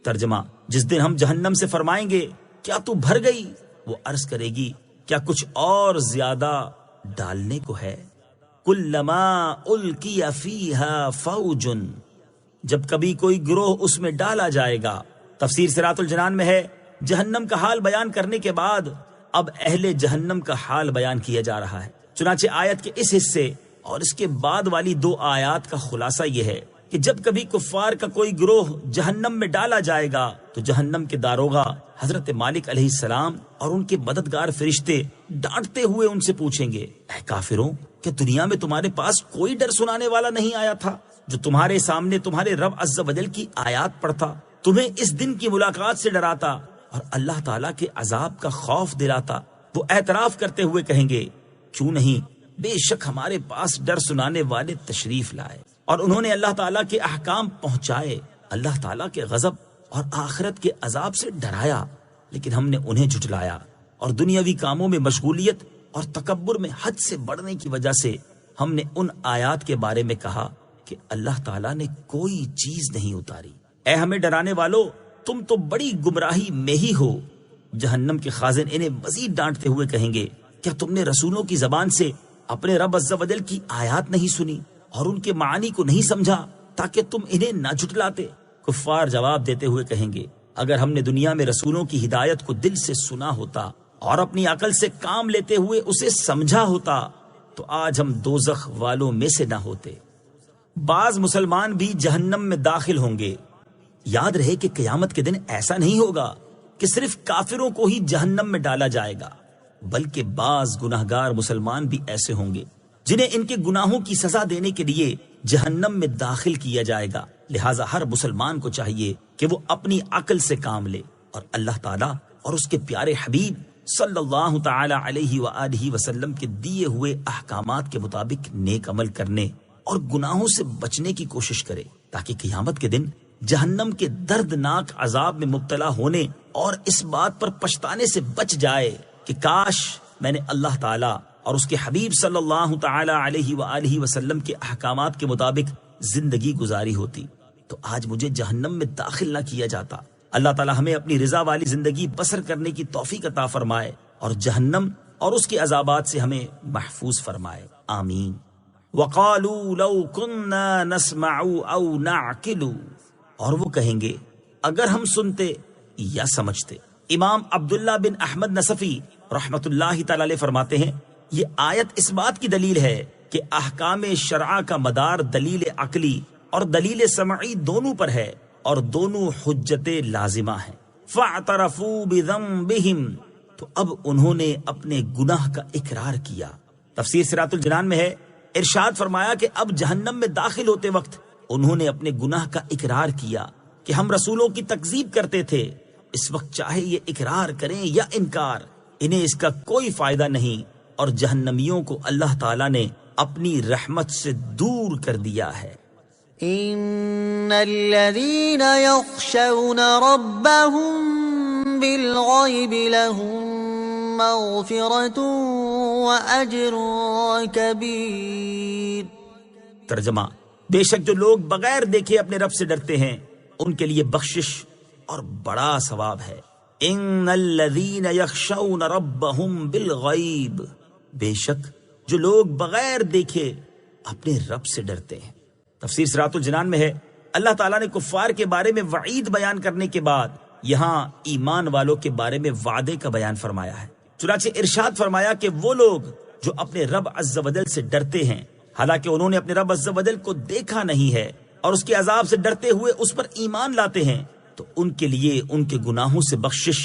ترجمہ، جس دن ہم جہنم سے فرمائیں گے کیا تو بھر گئی، وہ عرض کرے گی کیا کچھ اور زیادہ ڈالنے کو ہے؟ کلما القی فیہا فوج، جب کبھی کوئی گروہ اس میں ڈالا جائے گا۔ تفسیر صراط الجنان میں ہے جہنم کا حال بیان کرنے کے بعد اب اہل جہنم کا حال بیان کیا جا رہا ہے۔ چنانچہ آیت کے اس حصے اور اس کے بعد والی 2 آیات کا خلاصہ یہ ہے کہ جب کبھی کفار کا کوئی گروہ جہنم میں ڈالا جائے گا تو جہنم کے داروغہ حضرت مالک علیہ السلام اور ان کے مددگار فرشتے ڈانٹتے ہوئے ان سے پوچھیں گے، اے کافروں، کہ دنیا میں تمہارے پاس کوئی ڈر سنانے والا نہیں آیا تھا جو تمہارے سامنے تمہارے رب عز و جل کی آیات پڑھتا، تمہیں اس دن کی ملاقات سے ڈراتا اور اللہ تعالیٰ کے عذاب کا خوف دلاتا؟ وہ اعتراف کرتے ہوئے کہیں گے کیوں نہیں، بے شک ہمارے پاس ڈر سنانے والے تشریف لائے اور انہوں نے اللہ تعالیٰ کے احکام پہنچائے، اللہ تعالیٰ کے غضب اور آخرت کے عذاب سے ڈرایا، لیکن ہم نے انہیں جھٹلایا اور دنیاوی کاموں میں مشغولیت اور تکبر میں حد سے بڑھنے کی وجہ سے ہم نے ان آیات کے بارے میں کہا کہ اللہ تعالیٰ نے کوئی چیز نہیں اتاری۔ اے ہمیں ڈرانے والو، تم تو بڑی گمراہی میں ہی ہو۔ جہنم کے خازن انہیں مزید ڈانٹتے ہوئے کہیں گے کیا تم نے رسولوں کی زبان سے اپنے رب عز و جل کی آیات نہیں سنی اور ان کے معانی کو نہیں سمجھا تاکہ تم انہیں نہ جھٹلاتے؟ کفار جواب دیتے ہوئے کہیں گے اگر ہم نے دنیا میں رسولوں کی ہدایت کو دل سے سنا ہوتا اور اپنی عقل سے کام لیتے ہوئے اسے سمجھا ہوتا تو آج ہم دوزخ والوں میں سے نہ ہوتے۔ بعض مسلمان بھی جہنم میں داخل ہوں گے۔ یاد رہے کہ قیامت کے دن ایسا نہیں ہوگا کہ صرف کافروں کو ہی جہنم میں ڈالا جائے گا، بلکہ بعض گناہگار مسلمان بھی ایسے ہوں گے جنہیں ان کے گناہوں کی سزا دینے کے لیے جہنم میں داخل کیا جائے گا۔ لہٰذا ہر مسلمان کو چاہیے کہ وہ اپنی عقل سے کام لے اور اللہ تعالیٰ اور اس کے پیارے حبیب صلی اللہ تعالی علیہ وآلہ وسلم کے دیے ہوئے احکامات کے مطابق نیک عمل کرنے اور گناہوں سے بچنے کی کوشش کرے تاکہ قیامت کے دن جہنم کے دردناک عذاب میں مبتلا ہونے اور اس بات پر پچھتانے سے بچ جائے کہ کاش میں نے اللہ تعالیٰ اور اس کے حبیب صلی اللہ تعالی علیہ وآلہ وسلم کے احکامات کے مطابق زندگی گزاری ہوتی تو آج مجھے جہنم میں داخل نہ کیا جاتا۔ اللہ تعالیٰ ہمیں اپنی رضا والی زندگی بسر کرنے کی توفیق عطا فرمائے اور جہنم اور اس کے عذابات سے ہمیں محفوظ فرمائے، آمین۔ وَقَالُوا لَوْ كُنَّا نَسْمَعُ أَوْ نَعْقِلُ، اور وہ کہیں گے اگر ہم سنتے یا سمجھتے۔ امام عبداللہ بن احمد نصفی رحمت اللہ تعالی علیہ فرماتے ہیں یہ آیت اس بات کی دلیل ہے کہ احکام شرع کا مدار دلیل عقلی اور دلیل سمعی دونوں پر ہے اور دونوں حجت لازمہ ہیں۔ فَاعْتَرَفُوا بِذَنبِهِمْ، تو اب انہوں نے اپنے گناہ کا اقرار کیا۔ تفسیر صراط الجنان میں ہے ارشاد فرمایا کہ اب جہنم میں داخل ہوتے وقت انہوں نے اپنے گناہ کا اقرار کیا کہ ہم رسولوں کی تکذیب کرتے تھے۔ اس وقت چاہے یہ اقرار کریں یا انکار، انہیں اس کا کوئی فائدہ نہیں اور جہنمیوں کو اللہ تعالیٰ نے اپنی رحمت سے دور کر دیا ہے۔ ان الذين يخشون ربهم بالغيب لهم مغفرة واجر كبير۔ ترجمہ، بے شک جو لوگ بغیر دیکھے اپنے رب سے ڈرتے ہیں ان کے لیے بخشش اور بڑا ثواب ہے۔ ان الذین یخشون ربهم بالغیب، بے شک جو لوگ بغیر دیکھے اپنے رب سے ڈرتے ہیں۔ تفسیر صراط الجنان میں ہے اللہ تعالیٰ نے کفار کے بارے میں وعید بیان کرنے کے بعد یہاں ایمان والوں کے بارے میں وعدے کا بیان فرمایا ہے۔ چنانچہ ارشاد فرمایا کہ وہ لوگ جو اپنے رب عز و جل سے ڈرتے ہیں حالانکہ انہوں نے اپنے رب عز و جل کو دیکھا نہیں ہے اور اس کے عذاب سے ڈرتے ہوئے اس پر ایمان لاتے ہیں تو ان کے لیے ان کے گناہوں سے بخشش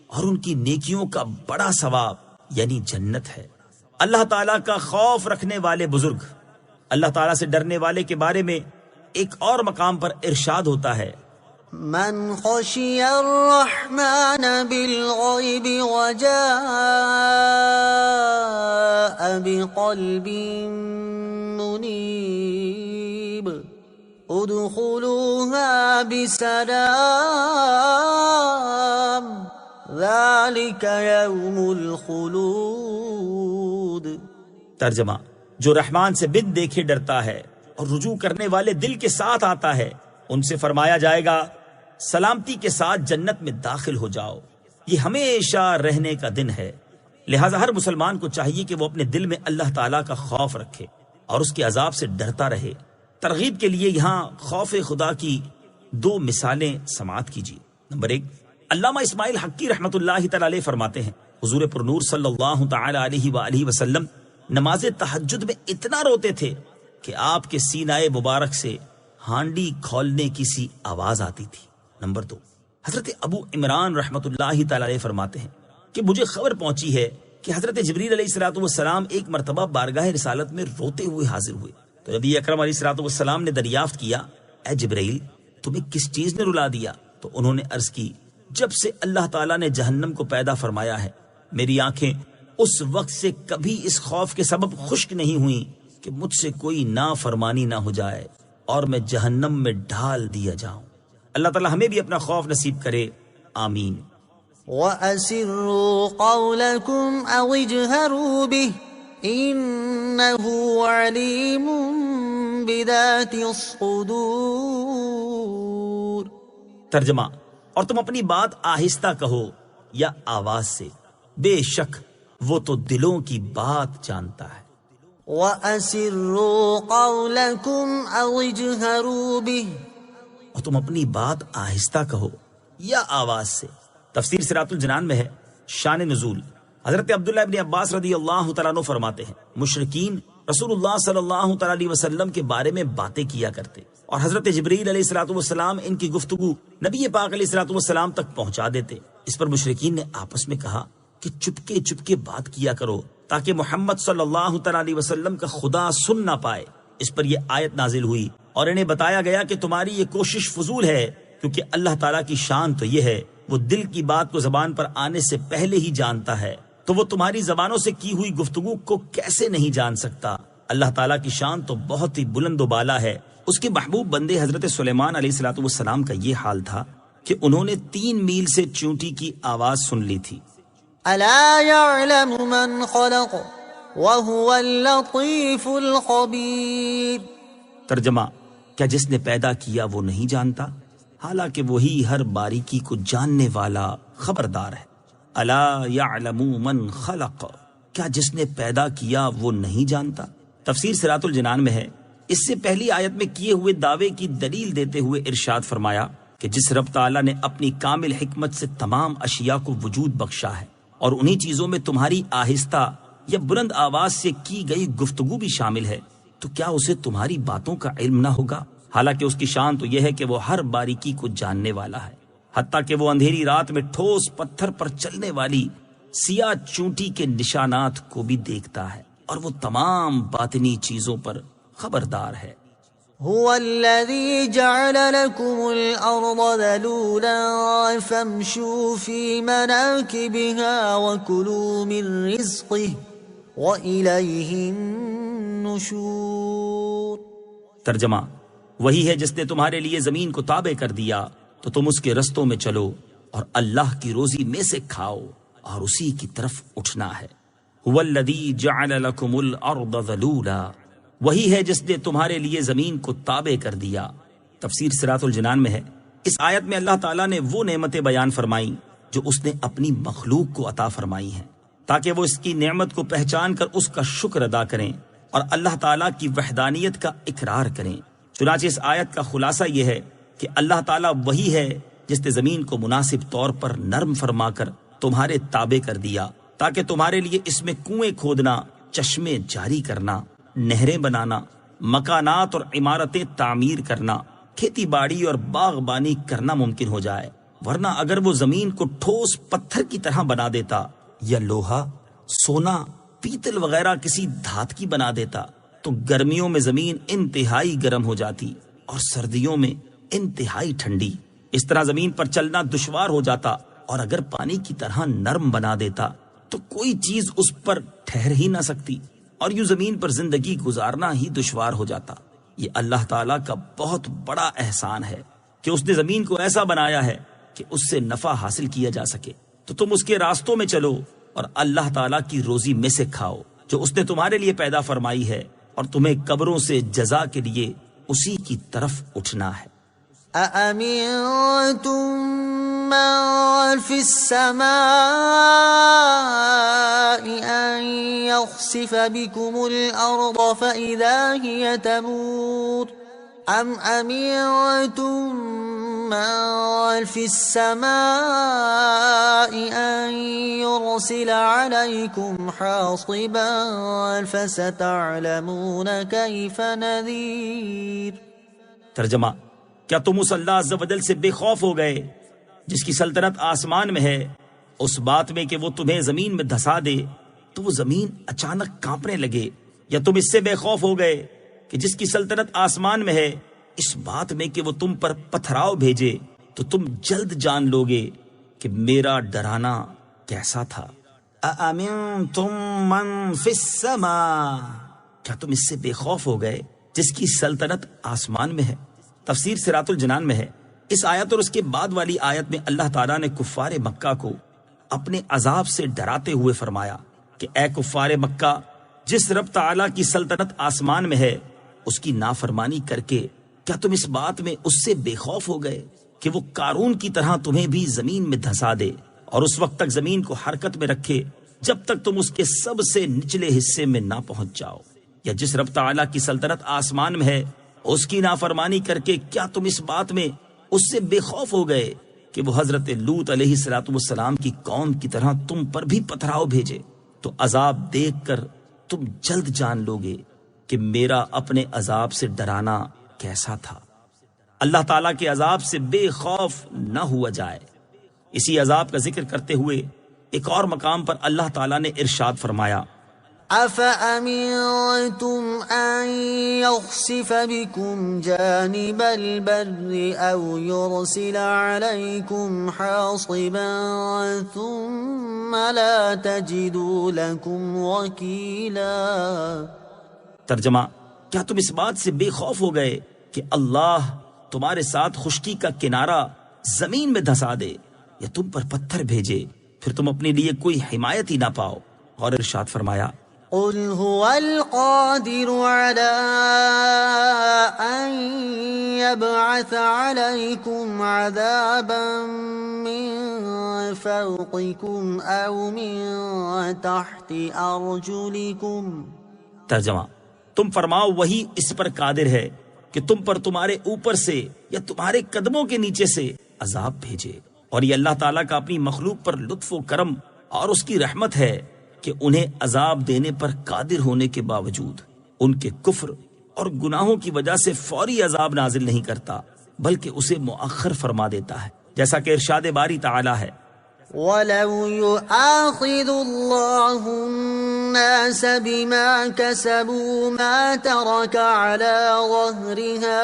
اور ان کی نیکیوں کا بڑا ثواب یعنی جنت ہے۔ اللہ تعالیٰ کا خوف رکھنے والے بزرگ، اللہ تعالیٰ سے ڈرنے والے کے بارے میں ایک اور مقام پر ارشاد ہوتا ہے من خشی الرحمن بالغیب وجاء بقلب منیب ادخلوها بسلام ذلك یوم الخلود۔ ترجمہ، جو رحمان سے بن دیکھے ڈرتا ہے اور رجوع کرنے والے دل کے ساتھ آتا ہے ان سے فرمایا جائے گا سلامتی کے ساتھ جنت میں داخل ہو جاؤ، یہ ہمیشہ رہنے کا دن ہے۔ لہٰذا ہر مسلمان کو چاہیے کہ وہ اپنے دل میں اللہ تعالیٰ کا خوف رکھے اور اس کے عذاب سے ڈرتا رہے۔ ترغیب کے لیے یہاں خوف خدا کی 2 مثالیں سماعت کیجیے۔ نمبر 1، علامہ اسماعیل حقی رحمۃ اللہ تعالی علیہ فرماتے ہیں حضور پرنور صلی اللہ تعالی علیہ وآلہ وسلم نماز تہجد میں اتنا روتے تھے کہ آپ کے سینہ مبارک سے ہانڈی کھولنے کی سی آواز آتی تھی۔ نمبر 2، حضرت ابو عمران رحمۃ اللہ تعالی علیہ فرماتے ہیں کہ مجھے خبر پہنچی ہے کہ حضرت جبریل علیہ الصلوۃ والسلام ایک مرتبہ بارگاہ رسالت میں روتے ہوئے حاضر ہوئے تو نبی اکرم علیہ الصلوۃ والسلام نے دریافت کیا، اے جبریل تمہیں کس چیز نے رلا دیا؟ تو انہوں نے عرض کی، جب سے اللہ تعالیٰ نے جہنم کو پیدا فرمایا ہے میری آنکھیں اس وقت سے کبھی اس خوف کے سبب خشک نہیں ہوئیں کہ مجھ سے کوئی نافرمانی نہ ہو جائے اور میں جہنم میں ڈال دیا جاؤں۔ اللہ تعالیٰ ہمیں بھی اپنا خوف نصیب کرے، آمین۔ وَأَسِرُّوا قَوْلَكُمْ أَوْ اجْهَرُوا بِهِ إِنَّهُ عَلِيمٌ بِذَاتِ الصُّدُورِ۔ ترجمہ، اور تم اپنی بات آہستہ کہو یا آواز سے، بے شک وہ تو دلوں کی بات جانتا ہے۔ وَأَسِرُّوا قَوْلَكُمْ أَوْ اجْهَرُوا بِهِ، اور تم اپنی بات آہستہ کہو یا آواز سے۔ تفسیر صراط الجنان میں ہے شان نزول، حضرت عبداللہ ابن عباس رضی اللہ تعالیٰ عنہ فرماتے ہیں مشرکین رسول اللہ صلی اللہ تعالیٰ علیہ وسلم کے بارے میں باتیں کیا کرتے اور حضرت جبریل علیہ الصلوۃ والسلام ان کی گفتگو نبی پاک علیہ الصلوۃ والسلام تک پہنچا دیتے۔ اس پر مشرکین نے آپس میں کہا کہ چپکے چپکے بات کیا کرو تاکہ محمد صلی اللہ تعالیٰ علیہ وسلم کا خدا سن نہ پائے۔ اس پر یہ آیت نازل ہوئی اور انہیں بتایا گیا کہ تمہاری یہ کوشش فضول ہے، کیونکہ اللہ تعالیٰ کی شان تو یہ ہے وہ دل کی بات کو زبان پر آنے سے پہلے ہی جانتا ہے، تو وہ تمہاری زبانوں سے کی ہوئی گفتگو کو کیسے نہیں جان سکتا؟ اللہ تعالیٰ کی شان تو بہت ہی بلند و بالا ہے۔ اس کے محبوب بندے حضرت سلیمان علیہ الصلوۃ والسلام کا یہ حال تھا کہ انہوں نے 3 میل سے چونٹی کی آواز سن لی تھی۔ أَلَا يَعْلَمُ مَنْ خَلَقَ وَهُوَ اللَّطِيفُ الْخَبِيرُ۔ ترجمہ، کیا جس نے پیدا کیا وہ نہیں جانتا؟ حالانکہ وہی ہر باریکی کو جاننے والا خبردار ہے۔ الا یعلم من خلق، کیا جس نے پیدا کیا وہ نہیں جانتا؟ تفسیر صراط الجنان میں ہے اس سے پہلی آیت میں کیے ہوئے دعوے کی دلیل دیتے ہوئے ارشاد فرمایا کہ جس رب تعالیٰ نے اپنی کامل حکمت سے تمام اشیاء کو وجود بخشا ہے اور انہی چیزوں میں تمہاری آہستہ یا بلند آواز سے کی گئی گفتگو بھی شامل ہے، تو کیا اسے تمہاری باتوں کا علم نہ ہوگا؟ حالانکہ اس کی شان تو یہ ہے کہ وہ ہر باریکی کو جاننے والا ہے، حتیٰ کہ وہ اندھیری رات میں ٹھوس پتھر پر چلنے والی سیاہ چونٹی کے نشانات کو بھی دیکھتا ہے اور وہ تمام باطنی چیزوں پر خبردار ہے۔ هو الذي جعل لكم الأرض ذلولا فامشوا في مناكبها وكلوا من رزقه وإليه النشور۔ ترجمہ، وہی ہے جس نے تمہارے لیے زمین کو تابع کر دیا تو تم اس کے رستوں میں چلو اور اللہ کی روزی میں سے کھاؤ اور اسی کی طرف اٹھنا ہے۔ هو الذی جعل لکم الارض ذلولا، وہی ہے جس نے تمہارے لیے زمین کو تابع کر دیا۔ تفسیر صراط الجنان میں ہے اس آیت میں اللہ تعالیٰ نے وہ نعمتیں بیان فرمائیں جو اس نے اپنی مخلوق کو عطا فرمائی ہیں تاکہ وہ اس کی نعمت کو پہچان کر اس کا شکر ادا کریں اور اللہ تعالیٰ کی وحدانیت کا اقرار کریں۔ چنانچہ اس آیت کا خلاصہ یہ ہے کہ اللہ تعالیٰ وہی ہے جس نے زمین کو مناسب طور پر نرم فرما کر تمہارے تابع کر دیا تاکہ تمہارے لیے اس میں کنویں کھودنا، چشمے جاری کرنا، نہریں بنانا، مکانات اور عمارتیں تعمیر کرنا، کھیتی باڑی اور باغبانی کرنا ممکن ہو جائے، ورنہ اگر وہ زمین کو ٹھوس پتھر کی طرح بنا دیتا یا لوہا، سونا، پیتل وغیرہ کسی دھات کی بنا دیتا تو گرمیوں میں زمین انتہائی گرم ہو جاتی اور سردیوں میں انتہائی ٹھنڈی۔ اس طرح زمین پر چلنا دشوار ہو جاتا، اور اگر پانی کی طرح نرم بنا دیتا تو کوئی چیز اس پر ٹھہر ہی نہ سکتی اور یوں زمین پر زندگی گزارنا ہی دشوار ہو جاتا۔ یہ اللہ تعالیٰ کا بہت بڑا احسان ہے کہ اس نے زمین کو ایسا بنایا ہے کہ اس سے نفع حاصل کیا جا سکے، تو تم اس کے راستوں میں چلو اور اللہ تعالیٰ کی روزی میں سے کھاؤ جو اس نے تمہارے لیے پیدا فرمائی ہے، اور تمہیں قبروں سے جزا کے لیے اسی کی طرف اٹھنا ہے۔ أأمنتم من في السماء أن يخسف بكم الأرض فإذا هي تمور أم أمنتم من في السماء أن يرسل عليكم حاصبا فستعلمون كيف نذير. ترجمہ: کیا تم اس اللہ عز و جل سے بے خوف ہو گئے جس کی سلطنت آسمان میں ہے، اس بات میں کہ وہ تمہیں زمین میں دھسا دے تو وہ زمین اچانک کانپنے لگے؟ یا تم اس سے بے خوف ہو گئے کہ جس کی سلطنت آسمان میں ہے، اس بات میں کہ وہ تم پر پتھراؤ بھیجے تو تم جلد جان لوگے کہ میرا ڈرانا کیسا تھا؟ اَأَمِنْتُمْ مَنْ فِي السَّمَاءِ، کیا تم اس سے بے خوف ہو گئے جس کی سلطنت آسمان میں ہے؟ تفسیر صراط الجنان میں ہے، اس آیت اور اس کے بعد والی آیت میں اللہ تعالیٰ نے کفار مکہ کو اپنے عذاب سے ڈراتے ہوئے فرمایا کہ اے کفار مکہ، جس رب تعالیٰ کی سلطنت آسمان میں ہے اس کی نافرمانی کر کے کیا تم اس بات میں اس سے بے خوف ہو گئے کہ وہ قارون کی طرح تمہیں بھی زمین میں دھسا دے اور اس وقت تک زمین کو حرکت میں رکھے جب تک تم اس کے سب سے نچلے حصے میں نہ پہنچ جاؤ؟ یا جس رب تعالیٰ کی سلطنت آسمان میں ہے اس کی نافرمانی کر کے کیا تم اس بات میں اس سے بے خوف ہو گئے کہ وہ حضرت لوط علیہ السلام کی قوم کی طرح تم پر بھی پتھراؤ بھیجے؟ تو عذاب دیکھ کر تم جلد جان لوگے کہ میرا اپنے عذاب سے ڈرانا کیسا تھا۔ اللہ تعالیٰ کے عذاب سے بے خوف نہ ہوا جائے۔ اسی عذاب کا ذکر کرتے ہوئے ایک اور مقام پر اللہ تعالیٰ نے ارشاد فرمایا: أَفَأَمِنْتُمْ أَنْ يَخْسِفَ بِكُمْ جَانِبَ الْبَرِّ أَوْ يُرْسِلَ عَلَيْكُمْ حَاصِبًا ثُمَّ لَا تَجِدُوا لَكُمْ وَكِيلًا. ترجمہ: کیا تم اس بات سے بے خوف ہو گئے کہ اللہ تمہارے ساتھ خشکی کا کنارہ زمین میں دھسا دے یا تم پر پتھر بھیجے پھر تم اپنے لیے کوئی حمایت ہی نہ پاؤ؟ اور ارشاد فرمایا: قل هو القادر على أن يبعث عليكم عذابا من فوقكم أو من تحت أرجلكم. ترجمہ: تم فرماؤ وہی اس پر قادر ہے کہ تم پر تمہارے اوپر سے یا تمہارے قدموں کے نیچے سے عذاب بھیجے، اور یہ اللہ تعالیٰ کا اپنی مخلوق پر لطف و کرم اور اس کی رحمت ہے کہ انہیں عذاب دینے پر قادر ہونے کے باوجود ان کے کفر اور گناہوں کی وجہ سے فوری عذاب نازل نہیں کرتا بلکہ اسے مؤخر فرما دیتا ہے، جیسا کہ ارشاد باری تعالی ہے: وَلَوْ يُؤَاخِذُ اللَّهُ النَّاسَ بِمَا كَسَبُوا مَا تَرَكَ عَلَى ظَهْرِهَا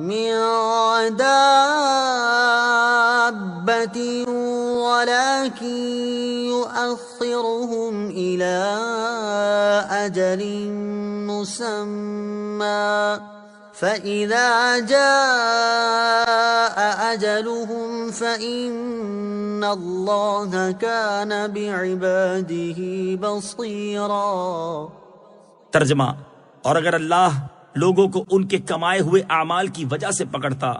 من دابة ولكن يؤخرهم إلى أجل مسمى فإذا جاء أجلهم فإن الله كان بعباده بصيرا. ترجمہ: اور اگر اللہ لوگوں کو ان کے کمائے ہوئے اعمال کی وجہ سے پکڑتا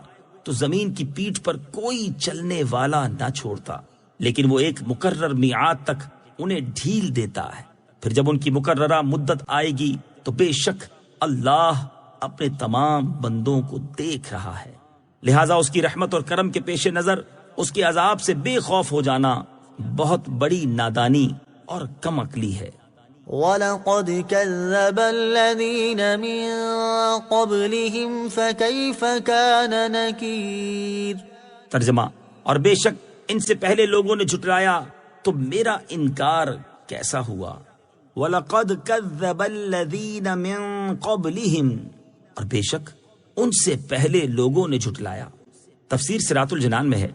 تو زمین کی پیٹھ پر کوئی چلنے والا نہ چھوڑتا، لیکن وہ ایک مقرر میعاد تک انہیں ڈھیل دیتا ہے، پھر جب ان کی مقررہ مدت آئے گی تو بے شک اللہ اپنے تمام بندوں کو دیکھ رہا ہے، لہٰذا اس کی رحمت اور کرم کے پیش نظر اس کے عذاب سے بے خوف ہو جانا بہت بڑی نادانی اور کم عقلی ہے۔ وَلَقَدْ كَذَّبَ الَّذِينَ مِن قَبْلِهِمْ فَكَيْفَ كَانَ نَكِيرٌ. ترجمہ: اور بے شک ان سے پہلے لوگوں نے جھٹلایا تو میرا انکار کیسا ہوا؟ وَلَقَدْ كَذَّبَ الَّذِينَ مِن قَبْلِهِمْ، اور بے شک ان سے پہلے لوگوں نے جھٹلایا۔ تفسیر صراط الجنان میں ہے،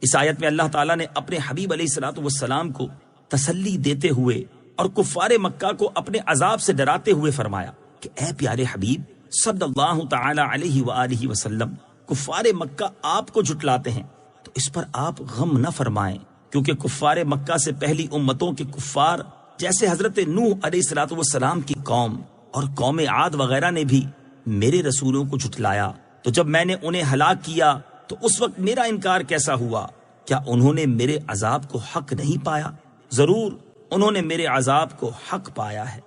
اس آیت میں اللہ تعالیٰ نے اپنے حبیب علیہ السلام کو تسلی دیتے ہوئے اور کفار مکہ کو اپنے عذاب سے ڈراتے ہوئے فرمایا کہ اے پیارے حبیب صلی اللہ تعالی علیہ وآلہ وسلم، کفار مکہ آپ کو جھٹلاتے ہیں تو اس پر آپ غم نہ فرمائیں، کیونکہ کفار مکہ سے پہلی امتوں کے کفار جیسے حضرت نوح علیہ السلام کی قوم اور قوم عاد وغیرہ نے بھی میرے رسولوں کو جھٹلایا، تو جب میں نے انہیں ہلاک کیا تو اس وقت میرا انکار کیسا ہوا؟ کیا انہوں نے میرے عذاب کو حق نہیں پایا؟ ضرور انہوں نے میرے عذاب کو حق پایا ہے۔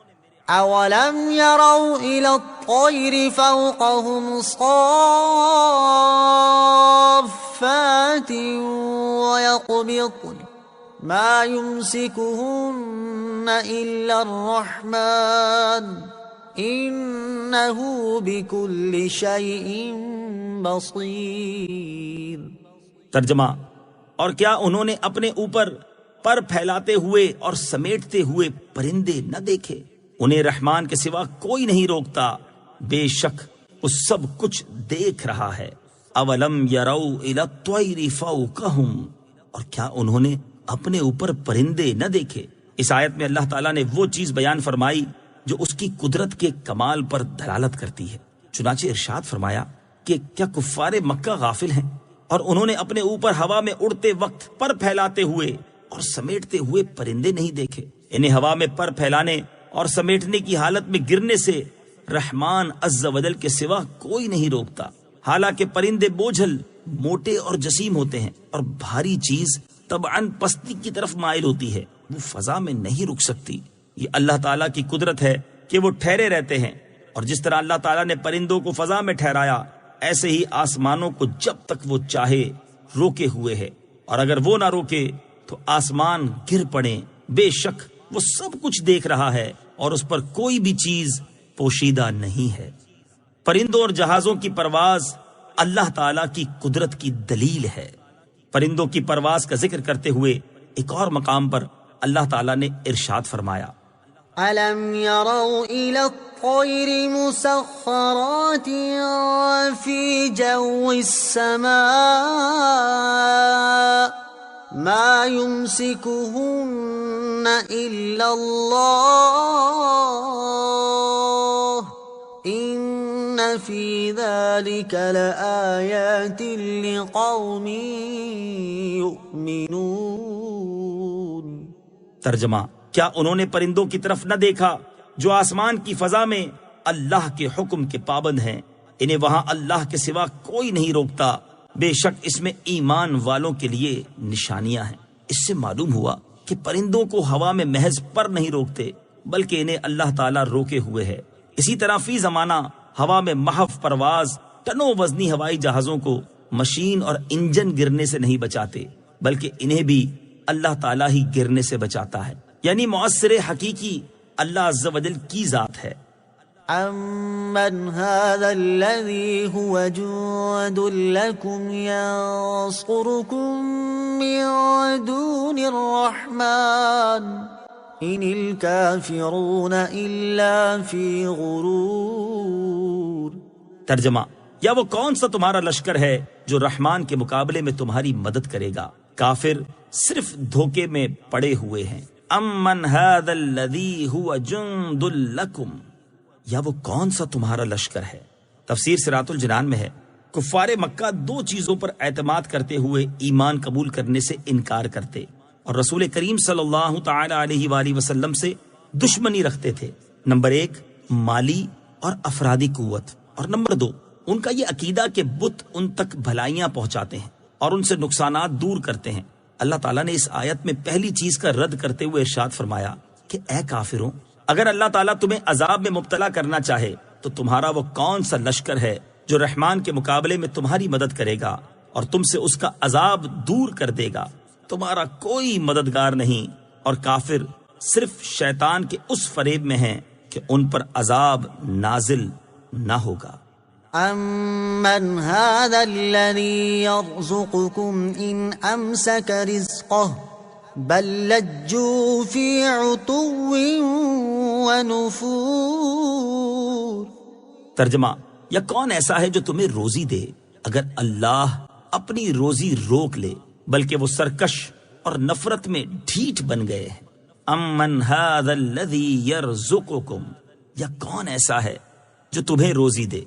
أَوَلَمْ يَرَوْا إِلَى الطَّيْرِ فَوْقَهُمْ صَافَّاتٍ وَيَقْبِضْنَ مَا يُمْسِكُهُنَّ إِلَّا الرَّحْمَنُ إِنَّهُ بِكُلِّ شَيْءٍ بَصِيرٌ۔ ترجمہ، اور کیا انہوں نے اپنے اوپر پر پھیلاتے ہوئے اور سمیٹتے ہوئے پرندے نہ دیکھے؟ انہیں رحمان کے سوا کوئی نہیں روکتا، بے شک وہ سب کچھ دیکھ رہا ہے۔ اولم یروا الی الطیر فوقہم، اور کیا انہوں نے اپنے اوپر پرندے نہ دیکھے؟ اس آیت میں اللہ تعالیٰ نے وہ چیز بیان فرمائی جو اس کی قدرت کے کمال پر دلالت کرتی ہے۔ چنانچہ ارشاد فرمایا کہ کیا کفار مکہ غافل ہیں اور انہوں نے اپنے اوپر ہوا میں اڑتے وقت پر پھیلاتے ہوئے اور سمیٹتے ہوئے پرندے نہیں دیکھے؟ انہیں ہوا میں پر پھیلانے اور سمیٹنے کی حالت میں گرنے سے رحمان عز و جل کے سوا کوئی نہیں روکتا۔ حالانکہ پرندے بوجھل، موٹے اور جسیم ہوتے ہیں، اور بھاری چیز طبعاً پستی کی طرف مائل ہوتی ہے، وہ فضا میں نہیں رک سکتی۔ یہ اللہ تعالیٰ کی قدرت ہے کہ وہ ٹھہرے رہتے ہیں، اور جس طرح اللہ تعالیٰ نے پرندوں کو فضا میں ٹھہرایا، ایسے ہی آسمانوں کو جب تک وہ چاہے روکے ہوئے ہے، اور اگر وہ نہ روکے تو آسمان گر پڑیں۔ بے شک وہ سب کچھ دیکھ رہا ہے اور اس پر کوئی بھی چیز پوشیدہ نہیں ہے۔ پرندوں اور جہازوں کی پرواز اللہ تعالیٰ کی قدرت کی دلیل ہے۔ پرندوں کی پرواز کا ذکر کرتے ہوئے ایک اور مقام پر اللہ تعالیٰ نے ارشاد فرمایا، أَلَمْ يَرَوْا إِلَى الطَّيْرِ مُسَخَّرَاتٍ فِي جَوِّ السَّمَاءِ مَا يُمْسِكُهُنَّ إِلَّا اللَّهُ إِنَّ فِي ذَلِكَ لَآيَاتٍ لِقَوْمٍ يُؤْمِنُونَ۔ ترجمہ، کیا انہوں نے پرندوں کی طرف نہ دیکھا جو آسمان کی فضا میں اللہ کے حکم کے پابند ہیں؟ انہیں وہاں اللہ کے سوا کوئی نہیں روکتا، بے شک اس میں ایمان والوں کے لیے نشانیاں ہیں۔ اس سے معلوم ہوا کہ پرندوں کو ہوا میں محض پر نہیں روکتے، بلکہ انہیں اللہ تعالیٰ روکے ہوئے ہے۔ اسی طرح فی زمانہ ہوا میں محو پرواز ٹنوں وزنی ہوائی جہازوں کو مشین اور انجن گرنے سے نہیں بچاتے، بلکہ انہیں بھی اللہ تعالیٰ ہی گرنے سے بچاتا ہے، یعنی مؤثر حقیقی اللہ عز و جل کی ذات ہے۔ أَمَّنْ هَذَا الَّذِي هُوَ جُندٌ لَكُمْ يَنصُرُكُم مِّن دُونِ الرَّحْمَنِ إِنِ الْكَافِرُونَ إِلَّا فِي غُرُورٍ۔ ترجمہ، یا وہ کون سا تمہارا لشکر ہے جو رحمان کے مقابلے میں تمہاری مدد کرے گا؟ کافر صرف دھوکے میں پڑے ہوئے ہیں۔ امن هذا الذی هو جند لکم، یا وہ کون سا تمہارا لشکر ہے؟ تفسیر صراط الجنان میں ہے، کفار مکہ دو چیزوں پر اعتماد کرتے ہوئے ایمان قبول کرنے سے انکار کرتے اور رسول کریم صلی اللہ تعالی علیہ وآلہ وسلم سے دشمنی رکھتے تھے۔ نمبر 1 مالی اور افرادی قوت، اور نمبر 2 ان کا یہ عقیدہ کہ بت ان تک بھلائیاں پہنچاتے ہیں اور ان سے نقصانات دور کرتے ہیں۔ اللہ تعالیٰ نے اس آیت میں پہلی چیز کا رد کرتے ہوئے ارشاد فرمایا کہ اے کافروں، اگر اللہ تعالیٰ تمہیں عذاب میں مبتلا کرنا چاہے تو تمہارا وہ کون سا لشکر ہے جو رحمان کے مقابلے میں تمہاری مدد کرے گا اور تم سے اس کا عذاب دور کر دے گا؟ تمہارا کوئی مددگار نہیں، اور کافر صرف شیطان کے اس فریب میں ہیں کہ ان پر عذاب نازل نہ ہوگا۔ أَمَّنْ هَذَا الَّذِي يَرْزُقُكُمْ إِنْ أَمْسَكَ رِزْقَهُ بَلْ لَجُّوا فِي عُتُوٍّ وَنُفُورٍ۔ ترجمہ، یا کون ایسا ہے جو تمہیں روزی دے اگر اللہ اپنی روزی روک لے، بلکہ وہ سرکش اور نفرت میں ڈھیٹ بن گئے ہیں۔ امن هذا الذی یرزقکم، یا کون ایسا ہے جو تمہیں روزی دے؟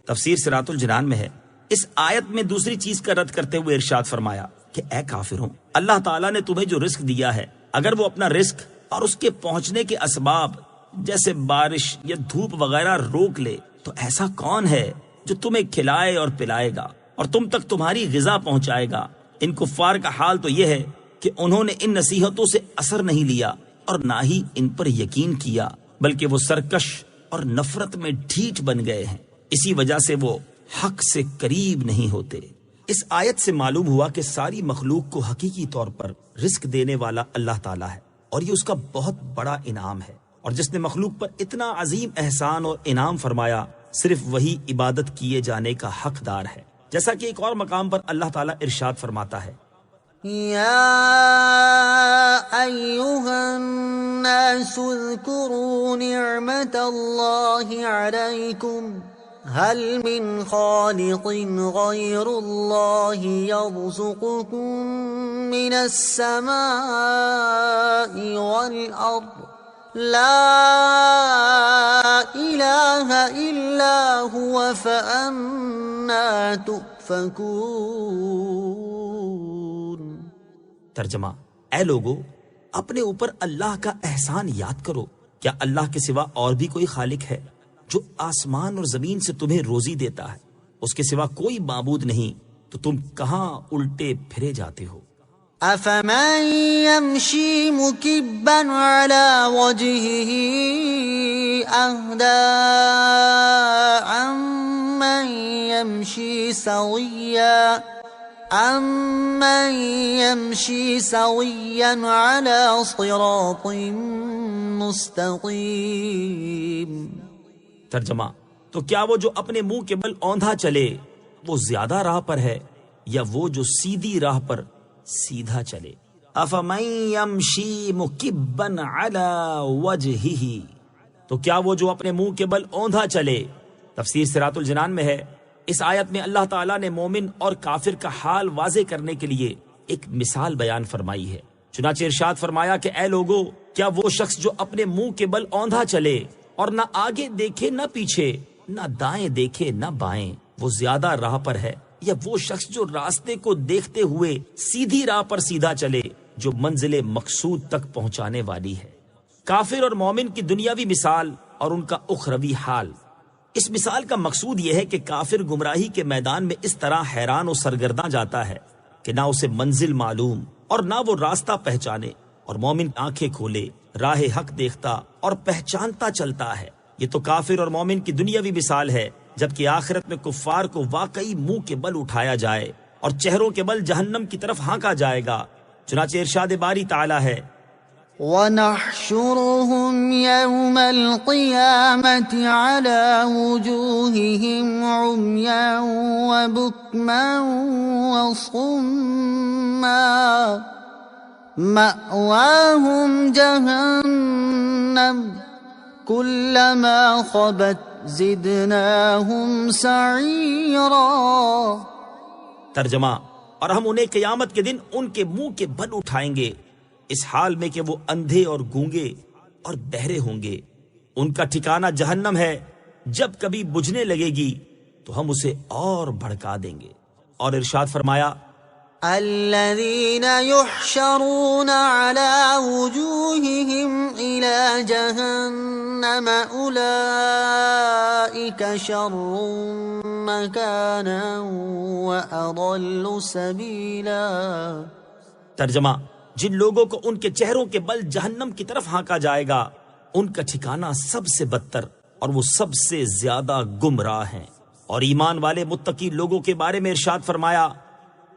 تفسیر صراط الجنان میں ہے، اس آیت میں دوسری چیز کا رد کرتے ہوئے ارشاد فرمایا کہ اے کافروں، اللہ تعالیٰ نے تمہیں جو رزق دیا ہے، اگر وہ اپنا رزق اور اس کے پہنچنے کے اسباب جیسے بارش یا دھوپ وغیرہ روک لے، تو ایسا کون ہے جو تمہیں کھلائے اور پلائے گا اور تم تک تمہاری غذا پہنچائے گا؟ ان کفار کا حال تو یہ ہے کہ انہوں نے ان نصیحتوں سے اثر نہیں لیا اور نہ ہی ان پر یقین کیا، بلکہ وہ سرکش اور نفرت میں ڈھیٹ بن گئے ہیں، اسی وجہ سے وہ حق سے قریب نہیں ہوتے۔ اس آیت سے معلوم ہوا کہ ساری مخلوق کو حقیقی طور پر رزق دینے والا اللہ تعالیٰ ہے، اور یہ اس کا بہت بڑا انعام ہے، اور جس نے مخلوق پر اتنا عظیم احسان اور انعام فرمایا، صرف وہی عبادت کیے جانے کا حقدار ہے۔ جیسا کہ ایک اور مقام پر اللہ تعالیٰ ارشاد فرماتا ہے، یا ایھا الناس اذکروا نعمت اللہ علیکم هل من خالق غیر اللہ یرزقکم من السماء والارض لا الہ الا هو فأنا تؤفکون۔ ترجمہ: اے لوگو، اپنے اوپر اللہ کا احسان یاد کرو، کیا اللہ کے سوا اور بھی کوئی خالق ہے جو آسمان اور زمین سے تمہیں روزی دیتا ہے؟ اس کے سوا کوئی معبود نہیں، تو تم کہاں الٹے پھرے جاتے ہو؟ افمن یمشی مکبا علی وجہہ اہدی امن یمشی سویا علی صراط مستقیم۔ ترجمہ: تو کیا وہ جو اپنے منہ کے بل اوندھا چلے وہ زیادہ راہ پر ہے، یا وہ جو سیدھی راہ پر سیدھا چلے؟ افمن یمشی مکبا علی وجہہ، تو کیا وہ جو اپنے منہ کے بل اوندھا چلے؟ تفسیر صراط الجنان میں ہے، اس آیت میں اللہ تعالیٰ نے مومن اور کافر کا حال واضح کرنے کے لیے ایک مثال بیان فرمائی ہے۔ چنانچہ ارشاد فرمایا کہ اے لوگو، کیا وہ شخص جو اپنے منہ کے بل اوندھا چلے اور نہ آگے دیکھے نہ پیچھے، نہ دائیں دیکھے نہ بائیں، وہ زیادہ راہ پر ہے، یا وہ شخص جو راستے کو دیکھتے ہوئے سیدھی راہ پر سیدھا چلے جو منزل مقصود تک پہنچانے والی ہے؟ کافر اور مومن کی دنیاوی مثال اور ان کا اخروی حال۔ اس مثال کا مقصود یہ ہے کہ کافر گمراہی کے میدان میں اس طرح حیران و سرگرداں جاتا ہے کہ نہ اسے منزل معلوم اور نہ وہ راستہ پہچانے، اور مومن آنکھیں کھولے راہ حق دیکھتا اور پہچانتا چلتا ہے۔ یہ تو کافر اور مومن کی دنیاوی مثال ہے، جبکہ آخرت میں کفار کو واقعی منہ کے بل اٹھایا جائے اور چہروں کے بل جہنم کی طرف ہانکا جائے گا۔ چنانچہ ارشاد باری تعالی ہے، وَنَحْشُرُهُمْ يَوْمَ الْقِيَامَةِ عَلَى وُجُوهِهِمْ عُمْيًا وَبُكْمًا وَصُمًّا مَأْوَاهُمْ جَهَنَّمُ كُلَّمَا خَبَتْ زِدْنَاهُمْ سَعِيرًا۔ ترجمہ: اور ہم انہیں قیامت کے دن ان کے منہ کے بل اٹھائیں گے، اس حال میں کہ وہ اندھے اور گونگے اور بہرے ہوں گے، ان کا ٹھکانہ جہنم ہے، جب کبھی بجھنے لگے گی تو ہم اسے اور بھڑکا دیں گے۔ اور ارشاد فرمایا، الذين يحشرون على وجوههم إلى جهنم أولئك شر مكانا وأضل سبيلا۔ ترجمہ: جن لوگوں کو ان کے چہروں کے بل جہنم کی طرف ہانکا جائے گا، ان کا ٹھکانہ سب سے بدتر اور وہ سب سے زیادہ گمراہ ہیں۔ اور ایمان والے متقی لوگوں کے بارے میں ارشاد فرمایا،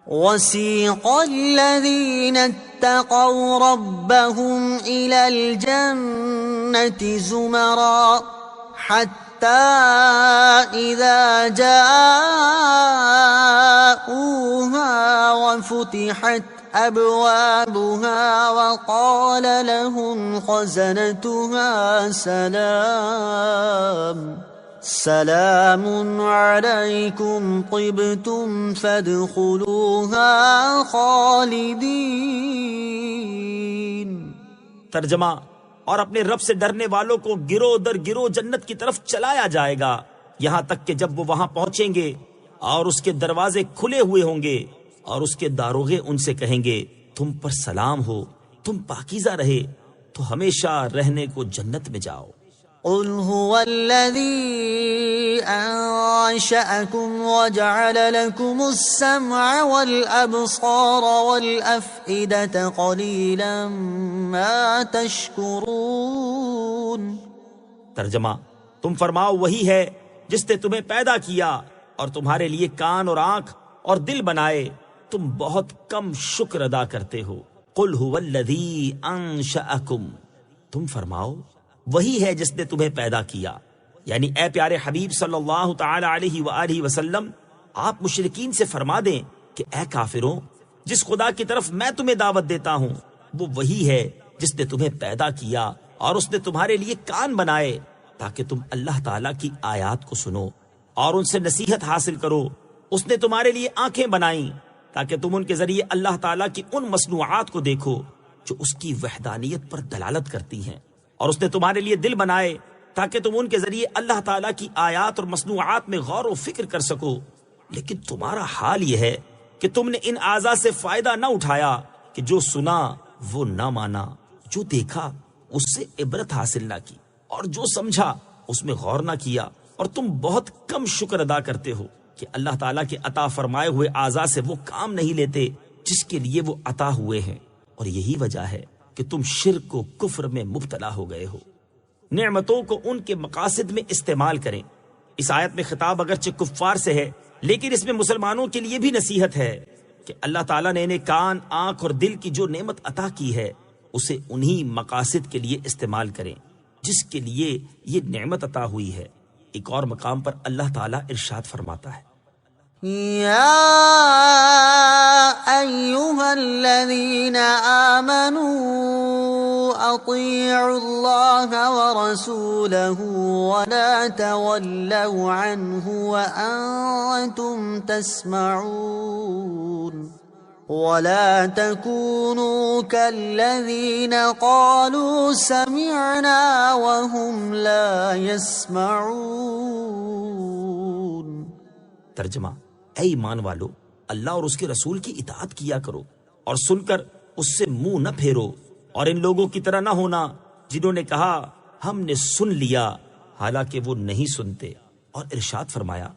وَسِيقَ الَّذِينَ اتَّقَوْا رَبَّهُمْ إِلَى الْجَنَّةِ زُمَرًا حَتَّى إِذَا جَاءُوهَا وَفُتِحَتْ أَبْوَابُهَا وَقَالَ لَهُمْ خَزَنَتُهَا سلام علیکم طبتم فادخلوها خالدین۔ ترجمہ: اور اپنے رب سے ڈرنے والوں کو گروہ در گروہ جنت کی طرف چلایا جائے گا، یہاں تک کہ جب وہ وہاں پہنچیں گے اور اس کے دروازے کھلے ہوئے ہوں گے اور اس کے داروغے ان سے کہیں گے، تم پر سلام ہو، تم پاکیزہ رہے تو ہمیشہ رہنے کو جنت میں جاؤ۔ قل هو الذي أنشأكم وجعل لكم السمع والأبصار والأفئدة قليلا ما تشكرون۔ ترجمہ، تم فرماؤ وہی ہے جس نے تمہیں پیدا کیا اور تمہارے لیے کان اور آنکھ اور دل بنائے، تم بہت کم شکر ادا کرتے ہو۔ قل هو الذی انشأکم، تم فرماؤ وہی ہے جس نے تمہیں پیدا کیا، یعنی اے پیارے حبیب صلی اللہ تعالی علیہ وآلہ وسلم، آپ مشرکین سے فرما دیں کہ اے کافروں، جس خدا کی طرف میں تمہیں دعوت دیتا ہوں وہ وہی ہے جس نے تمہیں پیدا کیا اور اس نے تمہارے لیے کان بنائے تاکہ تم اللہ تعالیٰ کی آیات کو سنو اور ان سے نصیحت حاصل کرو۔ اس نے تمہارے لیے آنکھیں بنائیں تاکہ تم ان کے ذریعے اللہ تعالیٰ کی ان مصنوعات کو دیکھو جو اس کی وحدانیت پر دلالت کرتی ہیں، اور اس نے تمہارے لیے دل بنائے تاکہ تم ان کے ذریعے اللہ تعالیٰ کی آیات اور مصنوعات میں غور و فکر کر سکو۔ لیکن تمہارا حال یہ ہے کہ تم نے ان اعضاء سے فائدہ نہ اٹھایا کہ جو سنا وہ نہ مانا، جو دیکھا اس سے عبرت حاصل نہ کی، اور جو سمجھا اس میں غور نہ کیا، اور تم بہت کم شکر ادا کرتے ہو کہ اللہ تعالیٰ کے عطا فرمائے ہوئے اعضاء سے وہ کام نہیں لیتے جس کے لیے وہ عطا ہوئے ہیں، اور یہی وجہ ہے کہ تم شرک و کفر میں مبتلا ہو گئے ہو۔ نعمتوں کو ان کے مقاصد میں استعمال کریں۔ اس آیت میں خطاب اگرچہ کفار سے ہے، لیکن اس میں مسلمانوں کے لیے بھی نصیحت ہے کہ اللہ تعالیٰ نے انہیں کان، آنکھ اور دل کی جو نعمت عطا کی ہے اسے انہی مقاصد کے لیے استعمال کریں جس کے لیے یہ نعمت عطا ہوئی ہے۔ ایک اور مقام پر اللہ تعالیٰ ارشاد فرماتا ہے، يا أيها الذين آمنوا أطيعوا الله ورسوله ولا تولوا عنه وأنتم تسمعون ولا تكونوا كالذين قالوا سمعنا وهم لا يسمعون۔ ترجمہ، اے ایمان والو، اللہ اور اس کے رسول کی اطاعت کیا کرو اور سن کر اس سے منہ نہ پھیرو، اور ان لوگوں کی طرح نہ ہونا جنہوں نے کہا ہم نے سن لیا حالانکہ وہ نہیں سنتے۔ اور ارشاد فرمایا،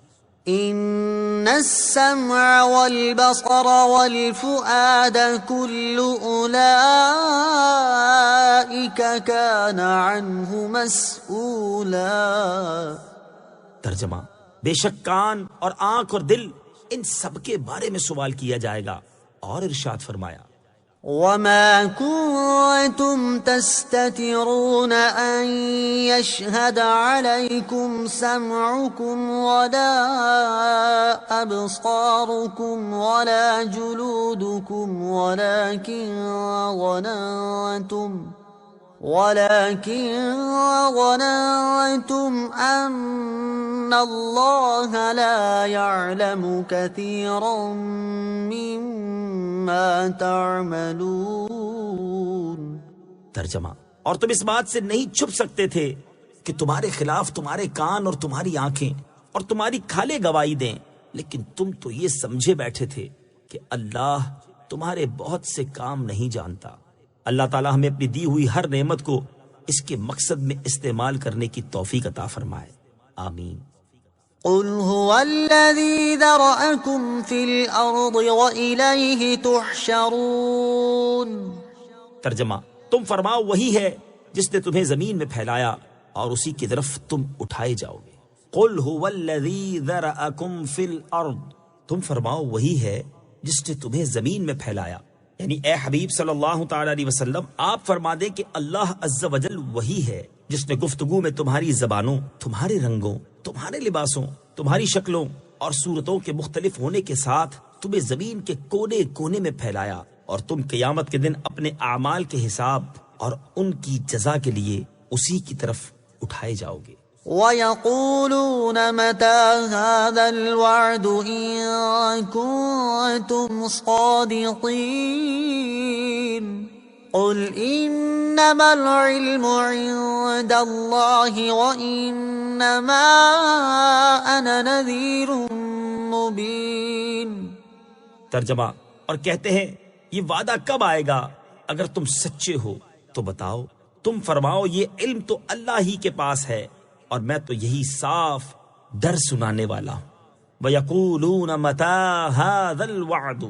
ان السمع والبصر والفؤاد كل اولئك كان عنه مسؤولا۔ ترجمہ، بے شک کان اور آنکھ اور دل ان سب کے بارے میں سوال کیا جائے گا۔ اور ارشاد فرمایا، وما كنتم تستترون أن يشهد عليكم سمعكم ولا أبصاركم ولا جلودكم ولكن ظننتم أن الله لا يعلم كثيرا مما تعملون۔ ترجمہ، اور تم اس بات سے نہیں چھپ سکتے تھے کہ تمہارے خلاف تمہارے کان اور تمہاری آنکھیں اور تمہاری کھالیں گواہی دیں، لیکن تم تو یہ سمجھے بیٹھے تھے کہ اللہ تمہارے بہت سے کام نہیں جانتا۔ اللہ تعالیٰ ہمیں اپنی دی ہوئی ہر نعمت کو اس کے مقصد میں استعمال کرنے کی توفیق عطا فرمائے، آمین۔ قل هو الذي ذرأكم في الأرض وإليه تحشرون۔ ترجمہ، تم فرماؤ وہی ہے جس نے تمہیں زمین میں پھیلایا اور اسی کی طرف تم اٹھائے جاؤ گے۔ قل هو الذي ذرأكم في الأرض، تم فرماؤ وہی ہے جس نے تمہیں زمین میں پھیلایا، یعنی اے حبیب صلی اللہ تعالی علیہ وسلم، آپ فرما دیں کہ اللہ عز و جل وہی ہے جس نے گفتگو میں تمہاری زبانوں، تمہارے رنگوں، تمہارے لباسوں، تمہاری شکلوں اور صورتوں کے مختلف ہونے کے ساتھ تمہیں زمین کے کونے کونے میں پھیلایا، اور تم قیامت کے دن اپنے اعمال کے حساب اور ان کی جزا کے لیے اسی کی طرف اٹھائے جاؤ گے۔ وَيَقُولُونَ مَتَى هَذَا الْوَعْدُ إِن كُنتُمْ صَادِقِينَ قُلْ إِنَّمَا الْعِلْمُ عِندَ اللَّهِ وَإِنَّمَا أَنَا نَذِيرٌ مُبِينٌ۔ ترجمہ، اور کہتے ہیں یہ وعدہ کب آئے گا؟ اگر تم سچے ہو تو بتاؤ تم فرماؤ یہ علم تو اللہ ہی کے پاس ہے اور میں تو یہی صاف ڈر سنانے والا ہوں۔ وَيَقُولُونَ مَتَى هَذَا الْوَعْدُ،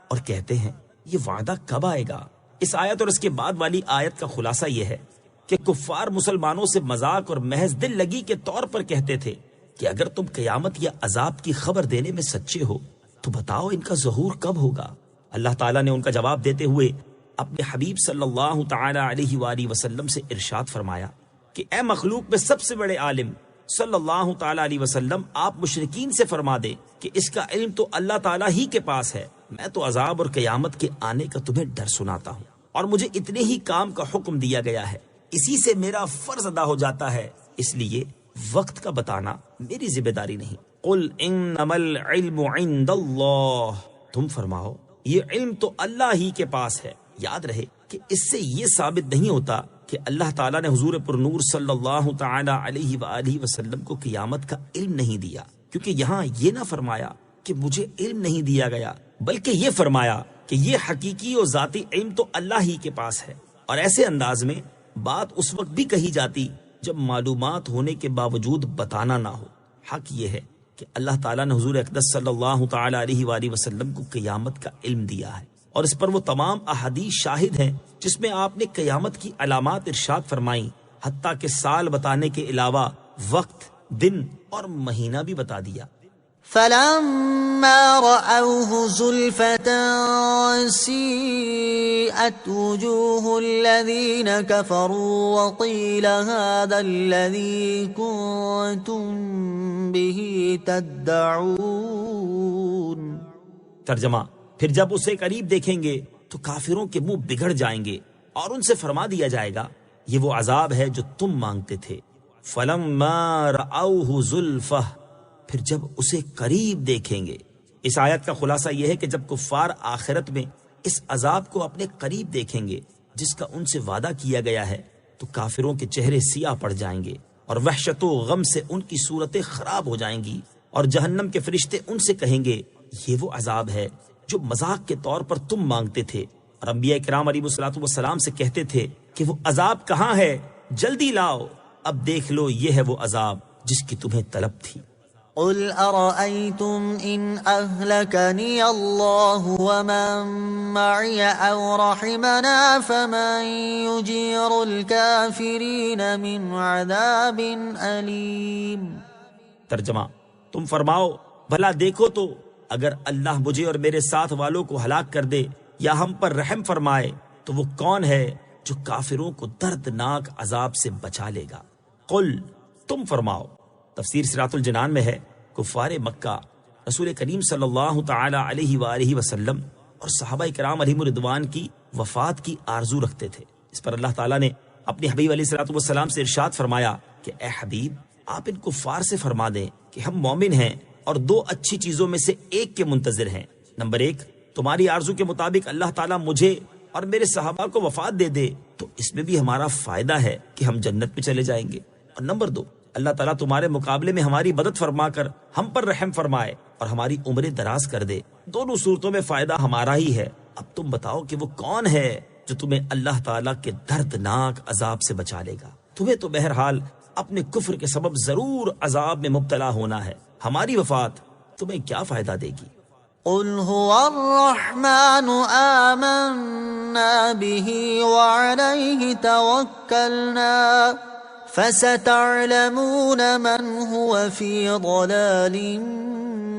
اور کہتے ہیں یہ وعدہ کب آئے گا۔ اس آیت اور اس کے بعد والی آیت کا خلاصہ یہ ہے کہ کفار مسلمانوں سے مذاق اور محض دل لگی کے طور پر کہتے تھے کہ اگر تم قیامت یا عذاب کی خبر دینے میں سچے ہو تو بتاؤ ان کا ظہور کب ہوگا۔ اللہ تعالیٰ نے ان کا جواب دیتے ہوئے اپنے حبیب صلی اللہ تعالی علیہ وآلہ وسلم سے ارشاد فرمایا کہ اے مخلوق میں سب سے بڑے عالم صلی اللہ تعالی علیہ وسلم، آپ مشرکین سے فرما دیں کہ اس کا علم تو اللہ تعالیٰ ہی کے پاس ہے، میں تو عذاب اور قیامت کے آنے کا تمہیں ڈر سناتا ہوں اور مجھے اتنے ہی کام کا حکم دیا گیا ہے، اسی سے میرا فرض ادا ہو جاتا ہے، اس لیے وقت کا بتانا میری ذمہ داری نہیں۔ قل انما العلم عند اللہ، تم فرماؤ یہ علم تو اللہ ہی کے پاس ہے۔ یاد رہے کہ اس سے یہ ثابت نہیں ہوتا کہ اللہ تعالیٰ نے حضور پر نور صلی اللہ تعالی علیہ وآلہ وسلم کو قیامت کا علم نہیں دیا، کیونکہ یہاں یہ نہ فرمایا کہ مجھے علم نہیں دیا گیا، بلکہ یہ فرمایا کہ یہ حقیقی اور ذاتی علم تو اللہ ہی کے پاس ہے۔ اور ایسے انداز میں بات اس وقت بھی کہی جاتی جب معلومات ہونے کے باوجود بتانا نہ ہو۔ حق یہ ہے کہ اللہ تعالیٰ نے حضور اقدس صلی اللہ تعالی علیہ وآلہ وسلم کو قیامت کا علم دیا ہے، اور اس پر وہ تمام احادیث شاہد ہیں جس میں آپ نے قیامت کی علامات ارشاد فرمائیں، حتیٰ کہ سال بتانے کے علاوہ وقت، دن اور مہینہ بھی بتا دیا۔ فَلَمَّا رَأَوْهُ زُلْفَةً سِيئَتْ وُجُوهُ الَّذِينَ كَفَرُوا وَقِيلَ هَذَا الَّذِي كُنتُم بِهِ تَدَّعُونَ۔ ترجمہ، پھر جب اسے قریب دیکھیں گے تو کافروں کے منہ بگڑ جائیں گے اور ان سے فرما دیا جائے گا یہ وہ عذاب ہے جو تم مانگتے تھے۔ فَلَمَّا رَأَوْهُ زُلْفَةً، پھر جب اسے قریب دیکھیں گے۔ اس آیت کا خلاصہ یہ ہے کہ جب کفار آخرت میں اس عذاب کو اپنے قریب دیکھیں گے جس کا ان سے وعدہ کیا گیا ہے تو کافروں کے چہرے سیاہ پڑ جائیں گے اور وحشت و غم سے ان کی صورتیں خراب ہو جائیں گی، اور جہنم کے فرشتے ان سے کہیں گے یہ وہ عذاب ہے جو مذاق کے طور پر تم مانگتے تھے، اور انبیاء کرام علیہ الصلوۃ والسلام سے کہتے تھے کہ وہ عذاب کہاں ہے، جلدی لاؤ، اب دیکھ لو یہ ہے وہ عذاب جس کی تمہیں طلب تھی۔ قل أرأيتم إن أهلكني الله ومن معي أو رحمنا فمن يجير الكافرين من عذاب أليم۔ ترجمہ، تم فرماؤ بھلا دیکھو تو اگر اللہ مجھے اور میرے ساتھ والوں کو ہلاک کر دے یا ہم پر رحم فرمائے تو وہ کون ہے جو کافروں کو دردناک عذاب سے بچا لے گا۔ قل، تم فرماؤ۔ تفسیر صراط الجنان میں ہے کفار مکہ رسول کریم صلی اللہ تعالی علیہ وآلہ وسلم اور صحابہ کرام علیہم الرضوان کی وفات کی آرزو رکھتے تھے۔ اس پر اللہ تعالیٰ نے اپنے حبیب علیہ الصلوۃ والسلام سے ارشاد فرمایا کہ اے حبیب، آپ ان کفار سے فرما دیں کہ ہم مومن ہیں اور دو اچھی چیزوں میں سے ایک کے منتظر ہیں۔ نمبر ایک، تمہاری آرزو کے مطابق اللہ تعالیٰ مجھے اور میرے صحابہ کو وفات دے دے تو اس میں بھی ہمارا فائدہ ہے کہ ہم جنت میں چلے جائیں گے، اور نمبر دو، اللہ تعالیٰ تمہارے مقابلے میں ہماری مدد فرما کر ہم پر رحم فرمائے اور ہماری عمریں دراز کر دے۔ دونوں صورتوں میں فائدہ ہمارا ہی ہے۔ اب تم بتاؤ کہ وہ کون ہے جو تمہیں اللہ تعالیٰ کے دردناک عذاب سے بچا لے گا۔ تمہیں تو بہرحال اپنے کفر کے سبب ضرور عذاب میں مبتلا ہونا ہے، ہماری وفات تمہیں کیا فائدہ دے گی؟ قل هو الرحمن آمنا به وعليه توكلنا فستعلمون من هو في ضلال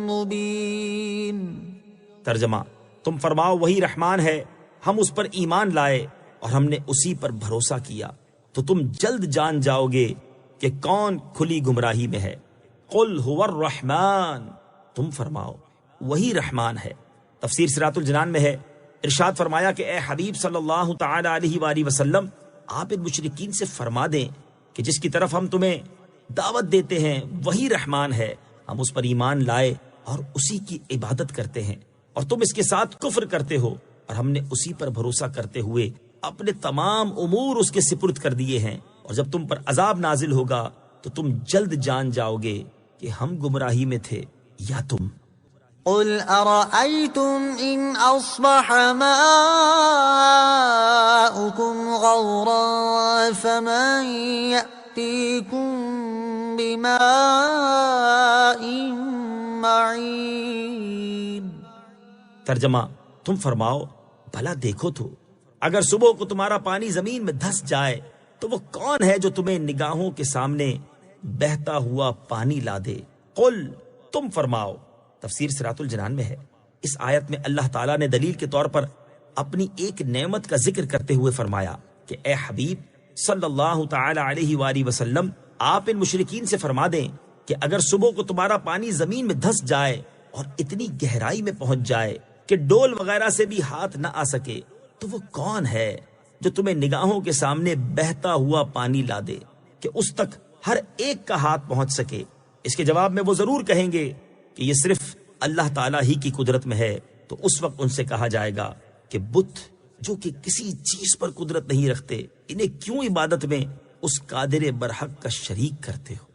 مبين۔ ترجمہ، تم فرماؤ وہی رحمان ہے، ہم اس پر ایمان لائے اور ہم نے اسی پر بھروسہ کیا تو تم جلد جان جاؤ گے کہ کون کھلی گمراہی میں ہے۔ قل هو الرحمن، تم فرماؤ وہی رحمان ہے۔ تفسیر صراط الجنان میں ہے ارشاد فرمایا کہ اے حبیب صلی اللہ تعالی علیہ وآلہ وسلم، آپ ان مشرکین سے فرما دیں کہ جس کی طرف ہم تمہیں دعوت دیتے ہیں وہی رحمان ہے، ہم اس پر ایمان لائے اور اسی کی عبادت کرتے ہیں، اور تم اس کے ساتھ کفر کرتے ہو اور ہم نے اسی پر بھروسہ کرتے ہوئے اپنے تمام امور اس کے سپرد کر دیے ہیں، اور جب تم پر عذاب نازل ہوگا تو تم جلد جان جاؤ گے کہ ہم گمراہی میں تھے یا تم۔ قل أرأيتم إن أصبح ماؤكم غورا فمن يأتيكم بماء معين۔ ترجمہ، تم فرماؤ بھلا دیکھو تو اگر صبح کو تمہارا پانی زمین میں دھس جائے تو وہ کون ہے جو تمہیں نگاہوں کے سامنے بہتا ہوا پانی لا دے۔ قل، تم فرماؤ۔ تفسیر صراط الجنان میں ہے، اس آیت میں اللہ تعالیٰ نے دلیل کے طور پر اپنی ایک نعمت کا ذکر کرتے ہوئے فرمایا کہ اے حبیب صلی اللہ تعالی علیہ وآلہ وسلم، آپ ان مشرکین سے فرما دیں کہ اگر صبح کو تمہارا پانی زمین میں دھس جائے اور اتنی گہرائی میں پہنچ جائے کہ ڈول وغیرہ سے بھی ہاتھ نہ آ سکے تو وہ کون ہے جو تمہیں نگاہوں کے سامنے بہتا ہوا پانی لا دے کہ اس تک ہر ایک کا ہاتھ پہنچ سکے۔ اس کے جواب میں وہ ضرور کہیں گے کہ یہ صرف اللہ تعالیٰ ہی کی قدرت میں ہے، تو اس وقت ان سے کہا جائے گا کہ بت جو کہ کسی چیز پر قدرت نہیں رکھتے، انہیں کیوں عبادت میں اس قادر برحق کا شریک کرتے ہو؟